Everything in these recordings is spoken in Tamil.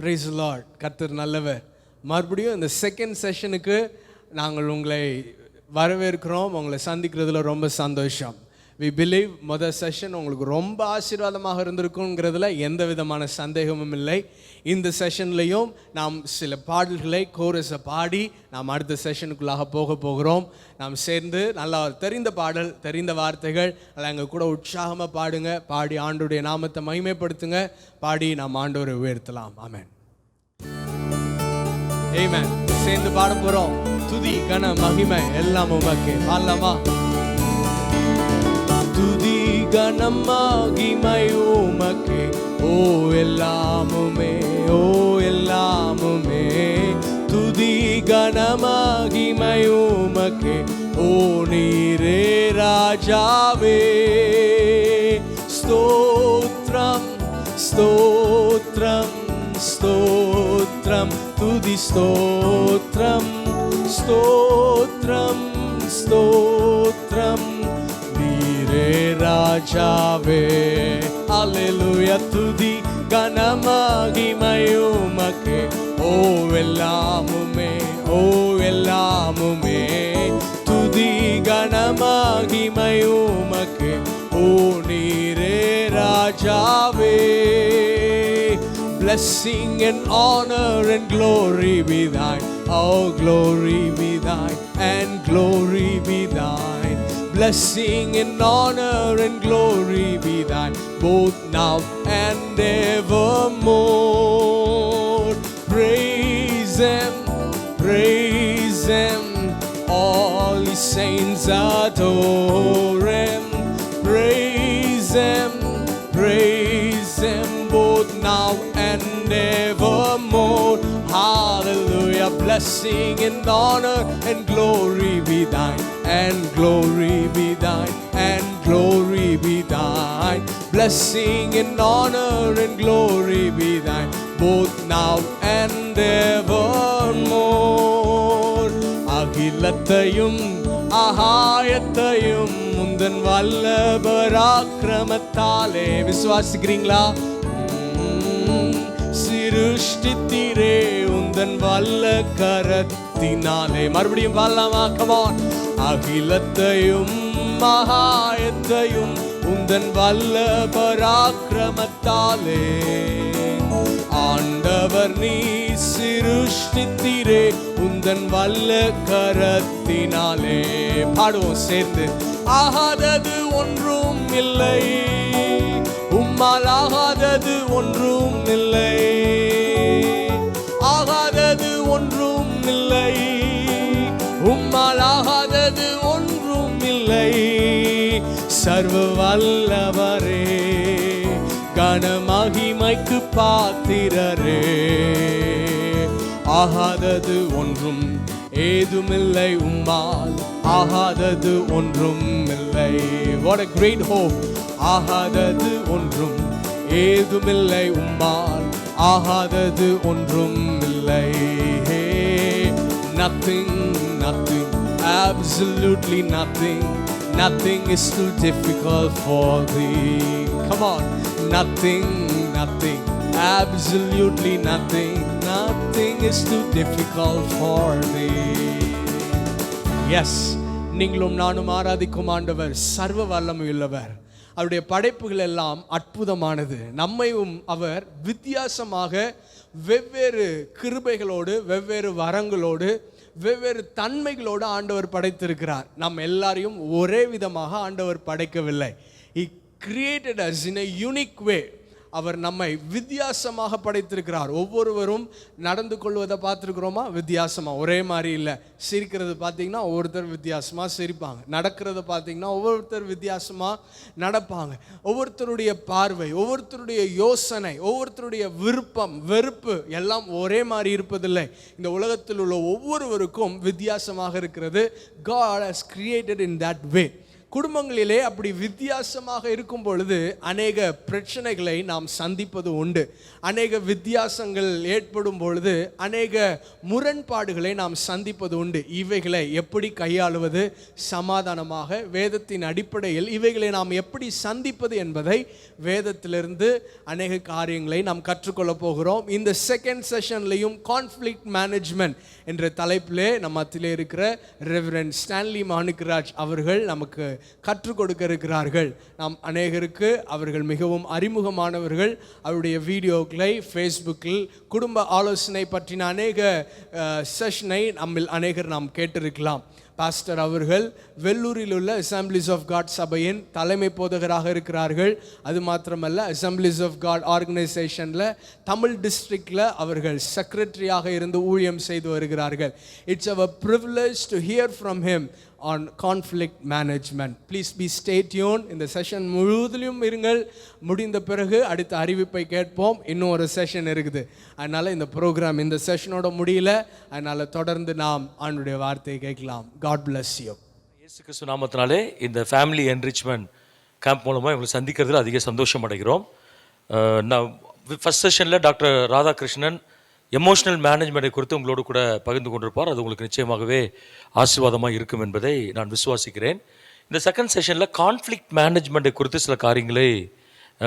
Praise the Lord. கர்த்தர் நல்லவர். மறுபடியும் இந்த செகண்ட் செஷனுக்கு நாங்கள் உங்களை வரவேற்கிறோம். உங்களை சந்திக்கிறதுல ரொம்ப சந்தோஷம். வி பிலீவ் முதல் செஷன் உங்களுக்கு ரொம்ப ஆசீர்வாதமாக இருந்திருக்குங்கிறதுல எந்த விதமான சந்தேகமும் இல்லை. இந்த செஷன்லையும் நாம் சில பாடல்களை கோரஸை பாடி நாம் அடுத்த செஷனுக்குள்ளாக போகிறோம். நாம் சேர்ந்து நல்லா தெரிந்த பாடல், தெரிந்த வார்த்தைகள் அதில் எங்கள் கூட உற்சாகமாக பாடுங்க. பாடி ஆண்டவருடைய நாமத்தை மகிமைப்படுத்துங்க. பாடி நாம் ஆண்டவரை உயர்த்தலாம். ஆமென். ஆமென். சேர்ந்து பாட போகிறோம். துதி கன மகிமை எல்லாம் உமக்கே. பாடலாமா? துதி கனம் மகிமை உமக்கே, ஓ எல்லாமுமே, ஓ எல்லாமுமே. துதி கனம் மகிமை உமக்கே, ஓ நீரே ராஜாவே. ஸ்தோத்ரம் ஸ்தோத்ரம் ஸ்தோத்ரம், துதி ஸ்தோத்ரம் ஸ்தோத்ரம் ஸ்தோத்ரம், நீரே ராஜாவே. அல்லேலூயா. துதி கன மகிமை உமக்கே, ஓ எல்லாமுமே, ஓ எல்லாமுமே. துதி கன மகிமை உமக்கே, ஓ நீரே ராஜாவே. Blessing and honor and glory be thine, oh glory be thine and glory be thine. Blessing and honor and glory be thine, both now and evermore. Praise Him, praise Him, all His saints adore Him. Praise Him, praise Him, both now and evermore. Hallelujah. Blessing and honor and glory be thine, and glory be thine, and glory be thine. Blessing and honor and glory be thine, both now and evermore. அகிலத்தையும் ஆகாயத்தையும் முந்தன் வல்ல பராக்கிரமத்தாலே விசுவாசிக்கிறீங்களா? சிருஷ்டித்தீரே உந்தன் வல்ல கரத்தினாலே. மறுபடியும் பாடலாமா? Come on. அகிலத்தையும் மகாயத்தையும் உந்தன் வல்ல பராக்கிரமத்தாலே ஆண்டவர் நீ சிருஷ்டித்தீரே உந்தன் வல்ல கரத்தினாலே. பாடுவோம் சேர்ந்து. ஆகாதது ஒன்றும் இல்லை, உம்மால் ஆகாதது ஒன்றும் இல்லை, ஆகாதது ஒன்றும் இல்லை, உம்மால் ஆகாதது ஒன்றும் இல்லை. சர்வ வல்லவரே, கன மகிமைக்கு பாத்திரரே, ஆகாதது ஒன்றும் ஏதுமில்லை, உம்மால் ஆகாதது ஒன்றும் இல்லை. What a great hope. ஆகாதது ஒன்றும் ஏதுமில்லை, உம்மால் ஆகாதது ஒன்றும் இல்லை. Nothing, nothing, absolutely nothing, nothing is too difficult for thee. Come on. Nothing, nothing, absolutely nothing, nothing is too difficult for thee. Yes, நீங்களும் நானும் ஆராதிக்கும் ஆண்டவர் சர்வ வல்லமையுள்ளவர். அவருடைய படைப்புகள் எல்லாம் அற்புதமானது. நம்மையும் அவர் வித்தியாசமாக வெவ்வேறு கிருபைகளோடு, வெவ்வேறு வரங்களோடு, வெவ்வேறு தன்மைகளோடு ஆண்டவர் படைத்திருக்கிறார். நம் எல்லாரையும் ஒரே விதமாக ஆண்டவர் படைக்கவில்லை. He created us in a unique way. அவர் நம்மை வித்தியாசமாக படைத்திருக்கிறார். ஒவ்வொருவரும் நடந்து கொள்வதை பார்த்துருக்குறோமா? வித்தியாசமாக, ஒரே மாதிரி இல்லை. சிரிக்கிறது பார்த்தீங்கன்னா ஒவ்வொருத்தர் வித்தியாசமாக சிரிப்பாங்க. நடக்கிறத பார்த்தீங்கன்னா ஒவ்வொருத்தர் வித்தியாசமாக நடப்பாங்க. ஒவ்வொருத்தருடைய பார்வை, ஒவ்வொருத்தருடைய யோசனை, ஒவ்வொருத்தருடைய விருப்பம், வெறுப்பு எல்லாம் ஒரே மாதிரி இருப்பதில்லை. இந்த உலகத்தில் உள்ள ஒவ்வொருவருக்கும் வித்தியாசமாக இருக்கிறது. God has created in that way. குடும்பங்களிலே அப்படி வித்தியாசமாக இருக்கும் பொழுது அநேக பிரச்சனைகளை நாம் சந்திப்பது உண்டு. அநேக வித்தியாசங்கள் ஏற்படும் பொழுது அநேக முரண்பாடுகளை நாம் சந்திப்பது உண்டு. இவைகளை எப்படி கையாளுவது, சமாதானமாக வேதத்தின் அடிப்படையில் இவைகளை நாம் எப்படி சந்திப்பது என்பதை வேதத்திலிருந்து அநேக காரியங்களை நாம் கற்றுக்கொள்ள போகிறோம். இந்த செகண்ட் செஷன்லையும் கான்ஃப்ளிக்ட் மேனேஜ்மெண்ட் என்ற தலைப்பிலே நம்ம மத்தியிலே இருக்கிற ரெவரண்ட் ஸ்டான்லி மாணிக்கராஜ் அவர்கள் நமக்கு கற்றுக் கொடுக்க இருக்கிறார்கள். நாம் அநேகருக்கு அவர்கள் மிகவும் அறிமுகமானவர்கள். அவருடைய வீடியோக்களை ஃபேஸ்புக்கில் குடும்ப ஆலோசனை பற்றின அநேக செஷனை நம்மில் அநேகர் நாம் கேட்டிருக்கலாம். பாஸ்டர் அவர்கள் வெள்ளூரில் உள்ள அசம்பிளிஸ் ஆஃப் காட் சபையின் தலைமை போதகராக இருக்கிறார்கள். அது மாத்திரமல்ல, அசம்பிளிஸ் ஆஃப் காட் ஆர்கனைசேஷனில் தமிழ் டிஸ்ட்ரிக்டில் அவர்கள் செக்ரட்டரியாக இருந்து ஊழியம் செய்து வருகிறார்கள். It's our privilege to hear from him on conflict management. Please be stay tuned. இந்த செஷன் முழுவதிலும் இருங்கள். முடிந்த பிறகு அடுத்த அறிவிப்பை கேட்போம். இன்னும் ஒரு செஷன் இருக்குது. அதனால் இந்த ப்ரோக்ராம் இந்த செஷனோட முடியல. அதனால் தொடர்ந்து நாம் ஆண்டவருடைய வார்த்தையை கேட்கலாம். God bless you. இயேசு கிறிஸ்து நாமத்தினாலே இந்த ஃபேமிலி என்ரிச்மெண்ட் கேம்ப் மூலமாக இவங்களை சந்திக்கிறதுல அதிக சந்தோஷம் அடைகிறோம். நான் ஃபஸ்ட் செஷனில் டாக்டர் ராதாகிருஷ்ணன் எமோஷனல் மேனேஜ்மெண்ட்டை குறித்து உங்களோடு கூட பகிர்ந்து கொண்டிருப்பார். அது உங்களுக்கு நிச்சயமாகவே ஆசீர்வாதமாக இருக்கும் என்பதை நான் விசுவாசிக்கிறேன். இந்த செகண்ட் செஷனில் கான்ஃப்ளிக்ட் மேனேஜ்மெண்ட்டை குறித்து சில காரியங்களை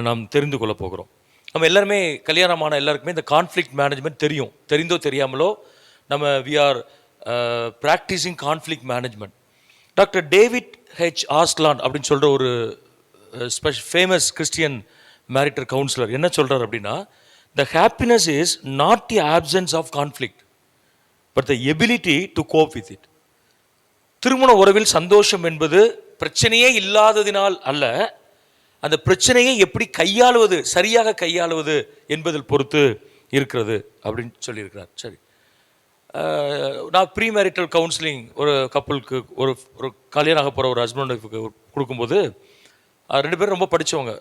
நாம் தெரிந்து கொள்ள போகிறோம். நம்ம எல்லாருமே கல்யாணமான எல்லாருக்குமே இந்த கான்ஃப்ளிக்ட் மேனேஜ்மெண்ட் தெரியும். தெரிந்தோ தெரியாமலோ நம்ம we are practicing conflict management. Doctor David H Aslan அப்படின்னு சொல்கிற ஒரு ஃபேமஸ் கிறிஸ்டியன் மேரிட்டல் கவுன்சிலர் என்ன சொல்கிறார் அப்படின்னா, the happiness is not the absence of conflict but the ability to cope with it. திருமண உறவில் சந்தோஷம் என்பது பிரச்சனையே இல்லாததினால் அல்ல, அந்த பிரச்சனையை எப்படி கையாளுவது, சரியாக கையாளுவது என்பதில் பொறுத்து இருக்கிறது அப்படின்னு சொல்லியிருக்கிறார். சரி, நான் ப்ரீ மேரிட்டல் கவுன்சிலிங் ஒரு கப்பலுக்கு ஒரு கல்யாணம் ஆக போகிற ஒரு ஹஸ்பண்டுக்கு கொடுக்கும்போது 2 பேரும் ரொம்ப படித்தவங்க.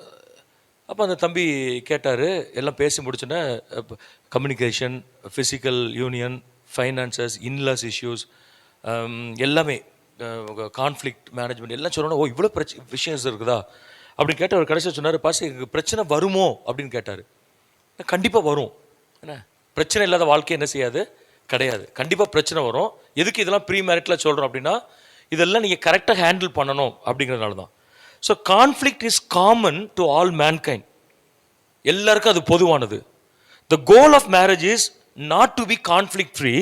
அப்போ அந்த தம்பி கேட்டார், எல்லாம் பேசி முடிச்சோன்னே communication, physical union, finances, inlaws issues எல்லாமே கான்ஃப்ளிக்ட் மேனேஜ்மெண்ட் எல்லாம் சொன்னோன்னா, ஓ இவ்வளோ விஷயம் இருக்குதா அப்படின்னு கேட்டு அவர் கடைசியாக சொன்னார், பாஸ் எங்களுக்கு பிரச்சனை வருமோ அப்படின்னு கேட்டார். கண்டிப்பாக வரும். என்ன பிரச்சனை இல்லாத வாழ்க்கை என்ன செய்யாது, கிடையாது. கண்டிப்பாக பிரச்சனை வரும். எதுக்கு இதெல்லாம் ப்ரீ மேரிட்டில் சொல்கிறோம் அப்படின்னா, இதெல்லாம் நீங்கள் கரெக்டாக ஹேண்டில் பண்ணணும் அப்படிங்கிறதுனால தான். So conflict is common to all mankind. எல்லாருக்கும் அது பொதுவானது. The goal of marriage is not to be conflict free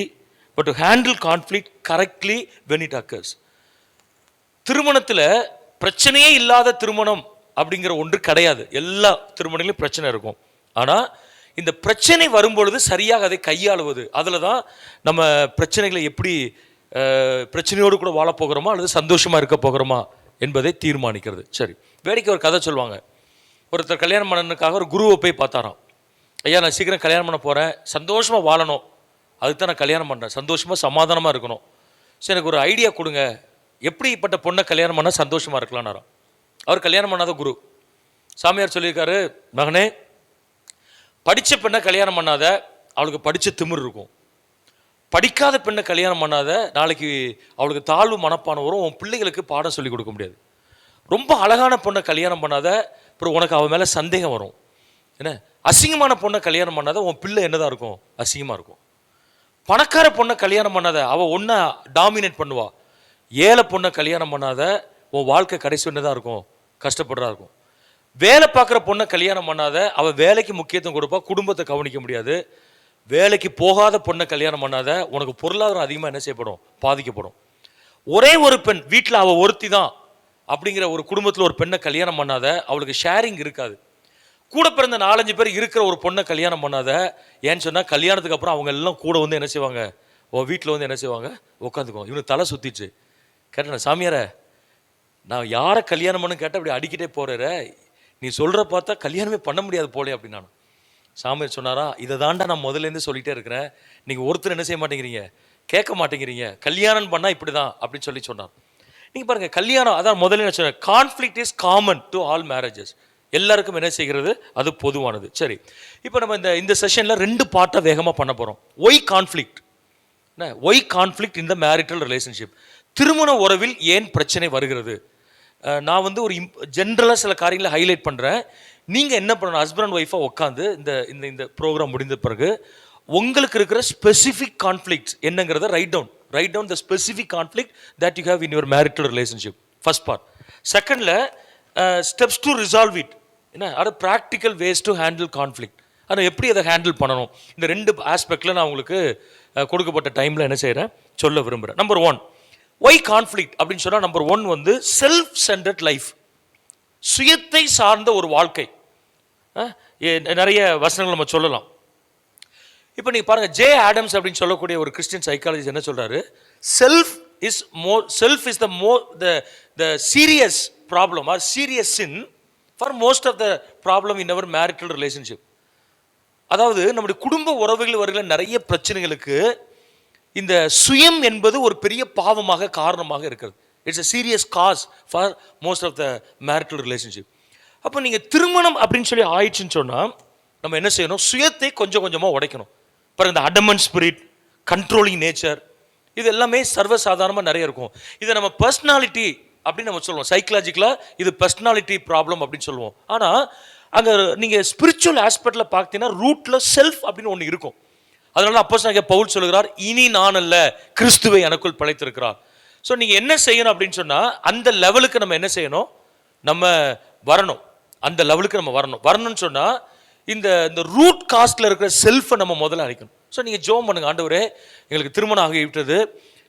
but to handle conflict correctly when it occurs. திருமணத்தில் பிரச்சனையே இல்லாத திருமணம் அப்படிங்கிற ஒன்று கிடையாது. எல்லா திருமணங்களையும் பிரச்சனை இருக்கும். ஆனால் இந்த பிரச்சனை வரும்பொழுது சரியாக அதை கையாளுவது, அதில் தான் நம்ம பிரச்சனைகளை எப்படி பிரச்சனையோடு கூட வாழ போகிறோமா அல்லது சந்தோஷமாக இருக்க போகிறோமா என்பதை தீர்மானிக்கிறது. சரி, வேடிக்கை ஒரு கதை சொல்லுவாங்க. ஒருத்தர் கல்யாணம் பண்ணனுக்காக ஒரு குருவை போய் பார்த்தாராம். ஐயா, நான் சீக்கிரம் கல்யாணம் பண்ண போகிறேன், சந்தோஷமாக வாழணும், அதுக்கு தான் நான் கல்யாணம் பண்ணுறேன், சந்தோஷமாக சமாதானமாக இருக்கணும், சரி எனக்கு ஒரு ஐடியா கொடுங்க, எப்படிப்பட்ட பொண்ணை கல்யாணம் பண்ணால் சந்தோஷமாக இருக்கலாம்னாராம். அவர் கல்யாணம் பண்ணாத குரு. சாமியார் சொல்லியிருக்காரு, மகனே படித்த பெண்ணை கல்யாணம் பண்ணாத, அவளுக்கு படித்த திமிர் இருக்கும். படிக்காத பெண்ணை கல்யாணம் பண்ணாத, நாளைக்கு அவளுக்கு தாழ்வு மனப்பான வரும், உன் பிள்ளைகளுக்கு பாடம் சொல்லி கொடுக்க முடியாது. ரொம்ப அழகான பொண்ணை கல்யாணம் பண்ணாத, அப்புறம் உனக்கு அவன் மேலே சந்தேகம் வரும். என்ன அசிங்கமான பொண்ணை கல்யாணம் பண்ணாத, உன் பிள்ளை என்னதான் இருக்கும், அசிங்கமாக இருக்கும். பணக்கார பொண்ணை கல்யாணம் பண்ணாத, அவள் ஒன்றை டாமினேட் பண்ணுவா. ஏழை பொண்ணை கல்யாணம் பண்ணாத, உன் வாழ்க்கை கடைசி என்னதான் இருக்கும், கஷ்டப்படுறா இருக்கும். வேலை பார்க்குற பொண்ணை கல்யாணம் பண்ணாத, அவள் வேலைக்கு முக்கியத்துவம் கொடுப்பா, குடும்பத்தை கவனிக்க முடியாது. வேலைக்கு போகாத பொண்ணை கல்யாணம் பண்ணாத, உனக்கு பொருளாதாரம் அதிகமாக என்ன செய்யப்படும், பாதிக்கப்படும். ஒரே ஒரு பெண் வீட்டில் அவள் ஒருத்தி தான் அப்படிங்கிற ஒரு குடும்பத்தில் ஒரு பெண்ணை கல்யாணம் பண்ணாத, அவளுக்கு ஷேரிங் இருக்காது. கூட பிறந்த 4-5 பேர் இருக்கிற ஒரு பொண்ணை கல்யாணம் பண்ணாத. ஏன்னு சொன்னால் கல்யாணத்துக்கு அப்புறம் அவங்க எல்லாம் கூட வந்து என்ன செய்வாங்க, வீட்டில் வந்து என்ன செய்வாங்க, உட்காந்துக்குவோம். இவனுக்கு தலை சுற்றிச்சு. கேட்டேன், சாமியாரை நான் யாரை கல்யாணம் பண்ணு கேட்டால் அப்படி அடிக்கிட்டே போகிற, நீ சொல்கிற பார்த்தா கல்யாணமே பண்ண முடியாது போலே அப்படின்னு. நான் சாமியார் சொன்னாரா, இதை தாண்டா நான் முதலேருந்து சொல்லிகிட்டே இருக்கிறேன், நீங்கள் ஒருத்தர் என்ன செய்ய மாட்டேங்கிறீங்க, கேட்க மாட்டேங்கிறீங்க, கல்யாணம் பண்ணால் இப்படி தான் அப்படின்னு சொல்லி சொன்னார். நீங்கள் பாருங்கள், கல்யாணம் அதான் முதல்ல நான் சொன்னேன், conflict is common to all marriages. எல்லாருக்கும் என்ன செய்கிறது, அது பொதுவானது. சரி, இப்போ நம்ம இந்த செஷனில் 2 பார்ட்டாக வேகமாக பண்ண போகிறோம். ஒய் கான்ஃப்ளிக்ட், ஒய் கான்ஃப்ளிக்ட் இன் த மேரிட்டல் ரிலேஷன்ஷிப். திருமண உறவில் ஏன் பிரச்சனை வருகிறது, நான் வந்து ஒரு ஜென்ரலாக சில காரியங்களை ஹைலைட் பண்ணுறேன். நீங்கள் என்ன பண்ணணும், ஹஸ்பண்ட் அண்ட் ஒய்ஃபாக உட்காந்து இந்த இந்த இந்த ப்ரோக்ராம் முடிந்த பிறகு உங்களுக்கு இருக்கிற ஸ்பெசிஃபிக் கான்ஃப்ளிக்ட்ஸ் என்னங்கிறத write down the specific conflict that you have in your marital relationship. First part. செகண்டில் ஸ்டெப்ஸ் டு ரிசால்வ் இட். என்ன அது practical ways to handle conflict. ஆனால் எப்படி அதை ஹேண்டில் பண்ணணும், இந்த 2 ஆஸ்பெக்டில் நான் உங்களுக்கு கொடுக்கப்பட்ட டைமில் என்ன செய்கிறேன் சொல்ல விரும்புகிறேன். நம்பர் 1, ஒய் கான்ஃப்ளிக்ட் அப்படின்னு சொன்னால் நம்பர் 1 வந்து செல்ஃப் சென்டர்ட் லைஃப், சுயத்தை சார்ந்த ஒரு வாழ்க்கை. நிறைய வசனங்கள் நம்ம சொல்லலாம். இப்போ நீங்கள் பாருங்கள், ஜே ஆடம்ஸ் அப்படின்னு சொல்லக்கூடிய ஒரு கிறிஸ்டியன் சைக்காலஜிஸ்ட் என்ன சொல்கிறாரு, self is the serious problem or serious sin for most of the problem in our marital relationship. அதாவது நம்முடைய குடும்ப உறவுகள் வருகிற நிறைய பிரச்சனைகளுக்கு இந்த சுயம் என்பது ஒரு பெரிய பாவமாக காரணமாக இருக்கிறது. It's a serious cause for most of the marital relationship. அப்போ நீங்கள் திருமணம் அப்படின்னு சொல்லி ஆயிடுச்சுன்னு சொன்னால் நம்ம என்ன செய்யணும், சுயத்தை கொஞ்சம் கொஞ்சமாக உடைக்கணும். பாருங்க, இந்த அடமன் ஸ்பிரிட், கண்ட்ரோலிங் நேச்சர், இது எல்லாமே சர்வசாதாரணமாக நிறைய இருக்கும். இதை நம்ம பர்சனாலிட்டி அப்படின்னு நம்ம சொல்லுவோம். சைக்கலாஜிக்கலாக இது பர்சனாலிட்டி ப்ராப்ளம் அப்படின்னு சொல்லுவோம். ஆனால் அங்கே நீங்கள் ஸ்பிரிச்சுவல் ஆஸ்பெக்டில் பார்த்தீங்கன்னா ரூட்டில் செல்ஃப் அப்படின்னு ஒன்று இருக்கும். அதனால அப்போஸ்தலனாகிய பவுல் சொல்கிறார், இனி நான் அல்ல கிறிஸ்துவை எனக்குள் படைத்திருக்கிறார். ஸோ நீங்கள் என்ன செய்யணும் அப்படின்னு சொன்னால் அந்த லெவலுக்கு நம்ம என்ன செய்யணும், நம்ம வரணும். அந்த லெவலுக்கு நம்ம வரணும்னு சொன்னால் இந்த ரூட் காஸ்ட்ல இருக்கிற செல்ஃபை நம்ம முதல்ல அழிக்கணும். ஸோ நீங்கள் ஜோம் பண்ணுங்க, ஆண்டவரே எங்களுக்கு திருமணம் ஆகிவிட்டது,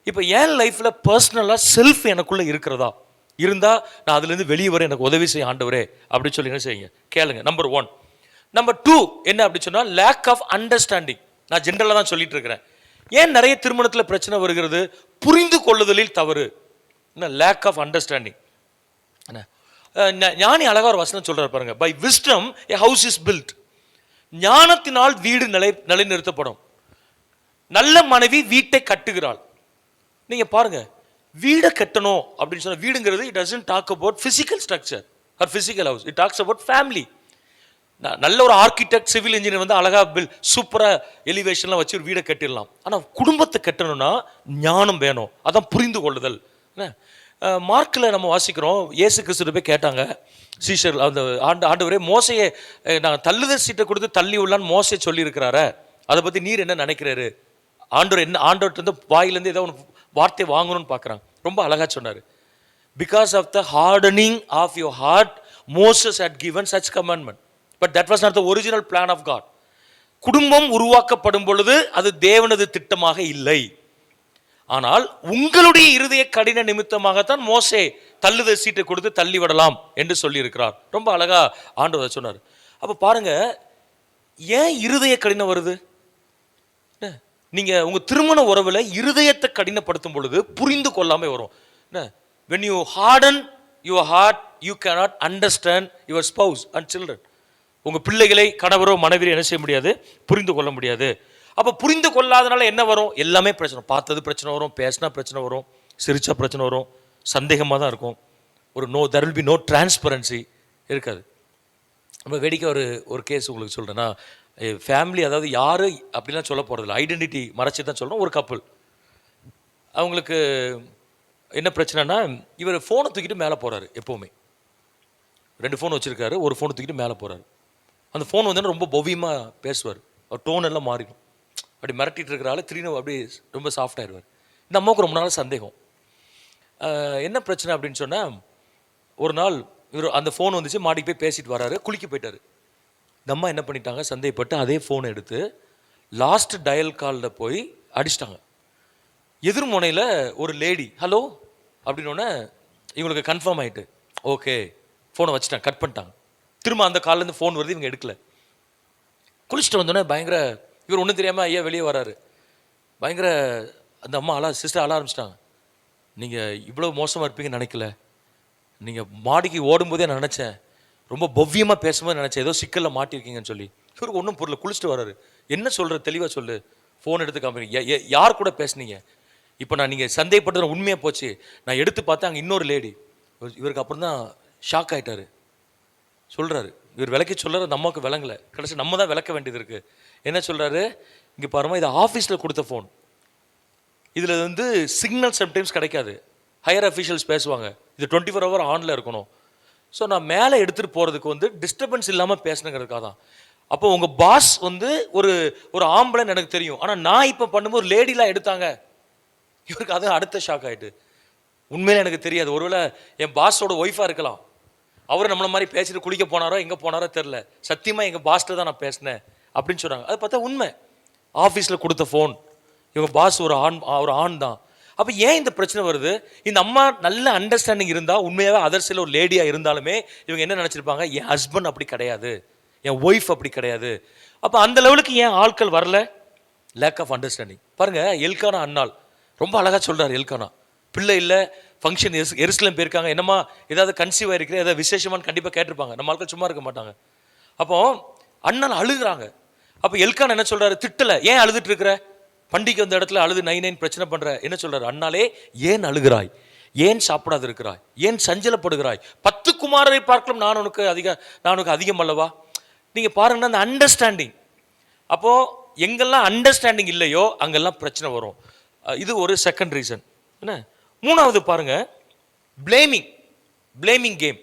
இப்போ என் லைஃப்பில் பர்சனலாக செல்ஃப் எனக்குள்ளே இருக்கிறதா, இருந்தால் நான் அதுலேருந்து வெளியே வர எனக்கு உதவி செய்ய ஆண்டவரே அப்படின்னு சொல்லி என்ன செய்யுங்க கேளுங்க. நம்பர் 1. நம்பர் 2 என்ன அப்படின்னு சொன்னால் லேக் ஆஃப் அண்டர்ஸ்டாண்டிங். நான் ஜென்ரலாக தான் சொல்லிட்டு இருக்கிறேன். ஏன் நிறைய திருமணத்தில் பிரச்சனை வருகிறது, புரிந்து கொள்ளுதலில் தவறு, லேக் ஆஃப் அண்டர்ஸ்டாண்டிங். ஞானி அழகா ஒரு வசனம் சொல்றாரு பாருங்க, by wisdom a house is built. ஞானத்தினால் வீடு நிலைநிறுத்தப்படும். நல்ல மனைவி வீட்டை கட்டுகிறாள். நீங்க பாருங்க, வீடை கட்டணும் அப்படின்னு சொன்னா வீடுங்கிறது it doesn't talk about physical structure or physical house, it talks about family. நல்ல ஒரு ஆர்கிடெக்ட், சிவில் இன்ஜினியர் வந்து அழகா சூப்பரா எலிவேஷன்லாம் வச்சு ஒரு வீடை கட்டிடலாம். ஆனால் குடும்பத்தை கட்டணும்னா ஞானம் வேணும், அதான் புரிந்து கொள்ளுதல். மார்க்கில் நம்ம வாசிக்கிறோம், இயேசு கிறிஸ்து போய் கேட்டாங்க சீஷர், அந்த ஆண்டவரே மோசையை நாங்கள் தள்ளுதல் சீட்டை கொடுத்து தள்ளி உள்ளான்னு மோசையை சொல்லியிருக்கிறாரு, அதை பற்றி நீர் என்ன நினைக்கிறாரு? ஆண்டவர்கிட்ட வந்து வாயிலேருந்து ஏதோ ஒன்று வார்த்தை வாங்கணும்னு பார்க்குறாங்க. ரொம்ப அழகாக சொன்னார், because of the hardening of your heart Moses had given such commandment, but that was not the original plan of God. குடும்பம் உருவாக்கப்படும் பொழுது அது தேவனது திட்டமாக இல்லை. ஆனால் உங்களுடைய இருதய கடின நிமித்தமாகத்தான் மோசே தள்ளுதல் சீட்டை கொடுத்து தள்ளி விடலாம் என்று சொல்லி இருக்கிறார். ரொம்ப அழகா ஆண்டவர் சொன்னார். அப்ப பாருங்க, ஏன் இருதய கடினம் வருது? நீங்க உங்க திருமண உறவுல இருதயத்தை கடினப்படுத்தும் பொழுது புரிந்து கொள்ளாம வரும். when you harden your heart you cannot understand your spouse and children. உங்க பிள்ளைகளை கணவரோ மனைவியோ என்ன செய்ய முடியாது, புரிந்து கொள்ள முடியாது. அப்போ புரிந்து கொள்ளாதனால என்ன வரும், எல்லாமே பிரச்சனை. பார்த்தது பிரச்சனை வரும், பேசினா பிரச்சனை வரும், சிரிச்சா பிரச்சனை வரும், சந்தேகமாக தான் இருக்கும். there will be no transparency இருக்காது. நம்ம வேடிக்கை ஒரு கேஸ் உங்களுக்கு சொல்கிறேன்னா, ஃபேமிலி, அதாவது யார் அப்படிலாம் சொல்ல போகிறதில்ல, ஐடென்டிட்டி மறைச்சி தான் சொல்கிறோம். ஒரு கப்பல், அவங்களுக்கு என்ன பிரச்சனைனா, இவர் ஃபோனை தூக்கிட்டு மேலே போகிறாரு. எப்போவுமே 2 ஃபோன் வச்சுருக்காரு, ஒரு ஃபோனை தூக்கிட்டு மேலே போகிறாரு. அந்த ஃபோன் வந்து ரொம்ப பவ்யமாக பேசுவார், அவர் டோன் எல்லாம் மாறிடும். அப்படி மிரட்டிட்டு இருக்கிறால திடீர்னு அப்படி ரொம்ப சாஃப்டாகிடுவார். இந்த அம்மாவுக்கு ரொம்ப நாள் சந்தேகம், என்ன பிரச்சனை அப்படின்னு சொன்னால், ஒரு நாள் இவர் அந்த ஃபோன் வந்துச்சு, மாடிக்கு போய் பேசிட்டு வராரு, குளிக்க போயிட்டார். இந்த அம்மா என்ன பண்ணிட்டாங்க, சந்தேகப்பட்டு அதே ஃபோனை எடுத்து லாஸ்ட் டயல் காலில் போய் அடிச்சிட்டாங்க. எதிர்முனையில் ஒரு லேடி ஹலோ அப்படின்னோடனே இவங்களுக்கு கன்ஃபார்ம் ஆகிட்டு, ஓகே ஃபோனை வச்சுட்டாங்க, கட் பண்ணிட்டாங்க. திரும்ப அந்த கால்லேருந்து ஃபோன் வருது, இவங்க எடுக்கல. குளிச்சுட்டு வந்தோடனே பயங்கர, இவர் ஒன்றும் தெரியாமல் ஐயா வெளியே வராரு. பயங்கர அந்த அம்மா சிஸ்டர் அழ ஆரம்பிச்சிட்டாங்க. நீங்கள் இவ்வளோ மோசமாக இருப்பீங்கன்னு நினைக்கல, நீங்கள் மாடிக்கு ஓடும்போதே நான் நினச்சேன், ரொம்ப பவ்யமாக பேசும்போது நினச்சேன் ஏதோ சிக்கலில் மாட்டிருக்கீங்கன்னு சொல்லி. இவருக்கு ஒன்றும் பொருள், குளிச்சுட்டு வராரு. என்ன சொல்கிற, தெளிவாக சொல்லு, ஃபோன் எடுத்து காமிங்க, யார் கூட பேசுனீங்க? இப்போ நான் நீங்கள் சந்தேகப்பட்டது உண்மையாக போச்சு, நான் எடுத்து பார்த்தேன் அங்கே இன்னொரு லேடி. இவருக்கு அப்புறம் தான் ஷாக் ஆகிட்டாரு. சொல்கிறாரு, இவர் விளக்கி சொல்கிறார், அந்த அம்மாவுக்கு விளங்கலை. கடைசி நம்ம தான் விளக்க வேண்டியது இருக்குது. என்ன சொல்கிறாரு, இங்கே பாருமா, இது ஆஃபீஸில் கொடுத்த ஃபோன், இதில் வந்து சிக்னல் சம்டைம்ஸ் கிடைக்காது, ஹையர் அஃபீஷியல்ஸ் பேசுவாங்க, இது 24 ஹவர் ஆனில் இருக்கணும். ஸோ நான் மேலே எடுத்துகிட்டு போகிறதுக்கு வந்து டிஸ்டர்பன்ஸ் இல்லாமல் பேசணுங்கிறதுக்காக தான். அப்போ உங்கள் பாஸ் வந்து ஒரு ஒரு ஆம்பளைன்னு எனக்கு தெரியும். ஆனால் நான் இப்போ பண்ணும்போது லேடிலாம் எடுத்தாங்க, இவருக்கு அது அடுத்த ஷாக் ஆகிட்டு. உண்மையிலே எனக்கு தெரியாது, ஒருவேளை என் பாஸோட ஒய்ஃபாக இருக்கலாம். அவர் நம்மளை மாதிரி பேசிட்டு குளிக்க போனாரோ எங்கே போனாரோ தெரில. சத்தியமாக எங்கள் பாஸ்ட்டு தான் நான் பேசினேன் அப்படின்னு சொல்கிறாங்க. அது பார்த்தா உண்மை. ஆஃபீஸில் கொடுத்த ஃபோன், இவங்க பாஸ் ஒரு ஆண் தான். அப்போ ஏன் இந்த பிரச்சனை வருது? இந்த அம்மா நல்ல அண்டர்ஸ்டாண்டிங் இருந்தால், உண்மையாகவே அதர்ஸில் ஒரு லேடியாக இருந்தாலுமே இவங்க என்ன நினச்சிருப்பாங்க, என் ஹஸ்பண்ட் அப்படி கிடையாது, என் ஒய்ஃப் அப்படி கிடையாது. அப்போ அந்த லெவலுக்கு ஏன் ஆட்கள் வரல? Lack of understanding. பாருங்கள், எல்கானா அன்னாள் ரொம்ப அழகாக சொல்கிறார். எல்கானா பிள்ளை இல்லை, ஃபங்க்ஷன் எருசலேம் போயிருக்காங்க, என்னம்மா ஏதாவது கன்சீவ் ஆகிருக்கிற, ஏதாவது விசேஷமானு கண்டிப்பாக கேட்டிருப்பாங்க. நம்ம ஆட்கள் சும்மா இருக்க மாட்டாங்க. அப்போ அண்ணன் அழுகுறாங்க. அப்போ எல்கானா என்ன சொல்கிறாரு? திட்டலை, ஏன் அழுதுட்டு இருக்கிற, பண்டிகை வந்த இடத்துல அழுது நைன் பிரச்சனை பண்ற. என்ன சொல்றாரு? அண்ணாலே ஏன் அழுகிறாய், ஏன் சாப்பிடாது இருக்கிறாய், ஏன் சஞ்சலப்படுகிறாய், 10 குமாரரை பார்க்கலாம் நான் உனக்கு அதிகம் அல்லவா. நீங்க பாருங்கன்னா அந்த அண்டர்ஸ்டாண்டிங். அப்போ எங்கெல்லாம் அண்டர்ஸ்டாண்டிங் இல்லையோ அங்கெல்லாம் பிரச்சனை வரும். இது ஒரு செகண்ட் ரீசன். என்ன மூணாவது பாருங்க, blaming game.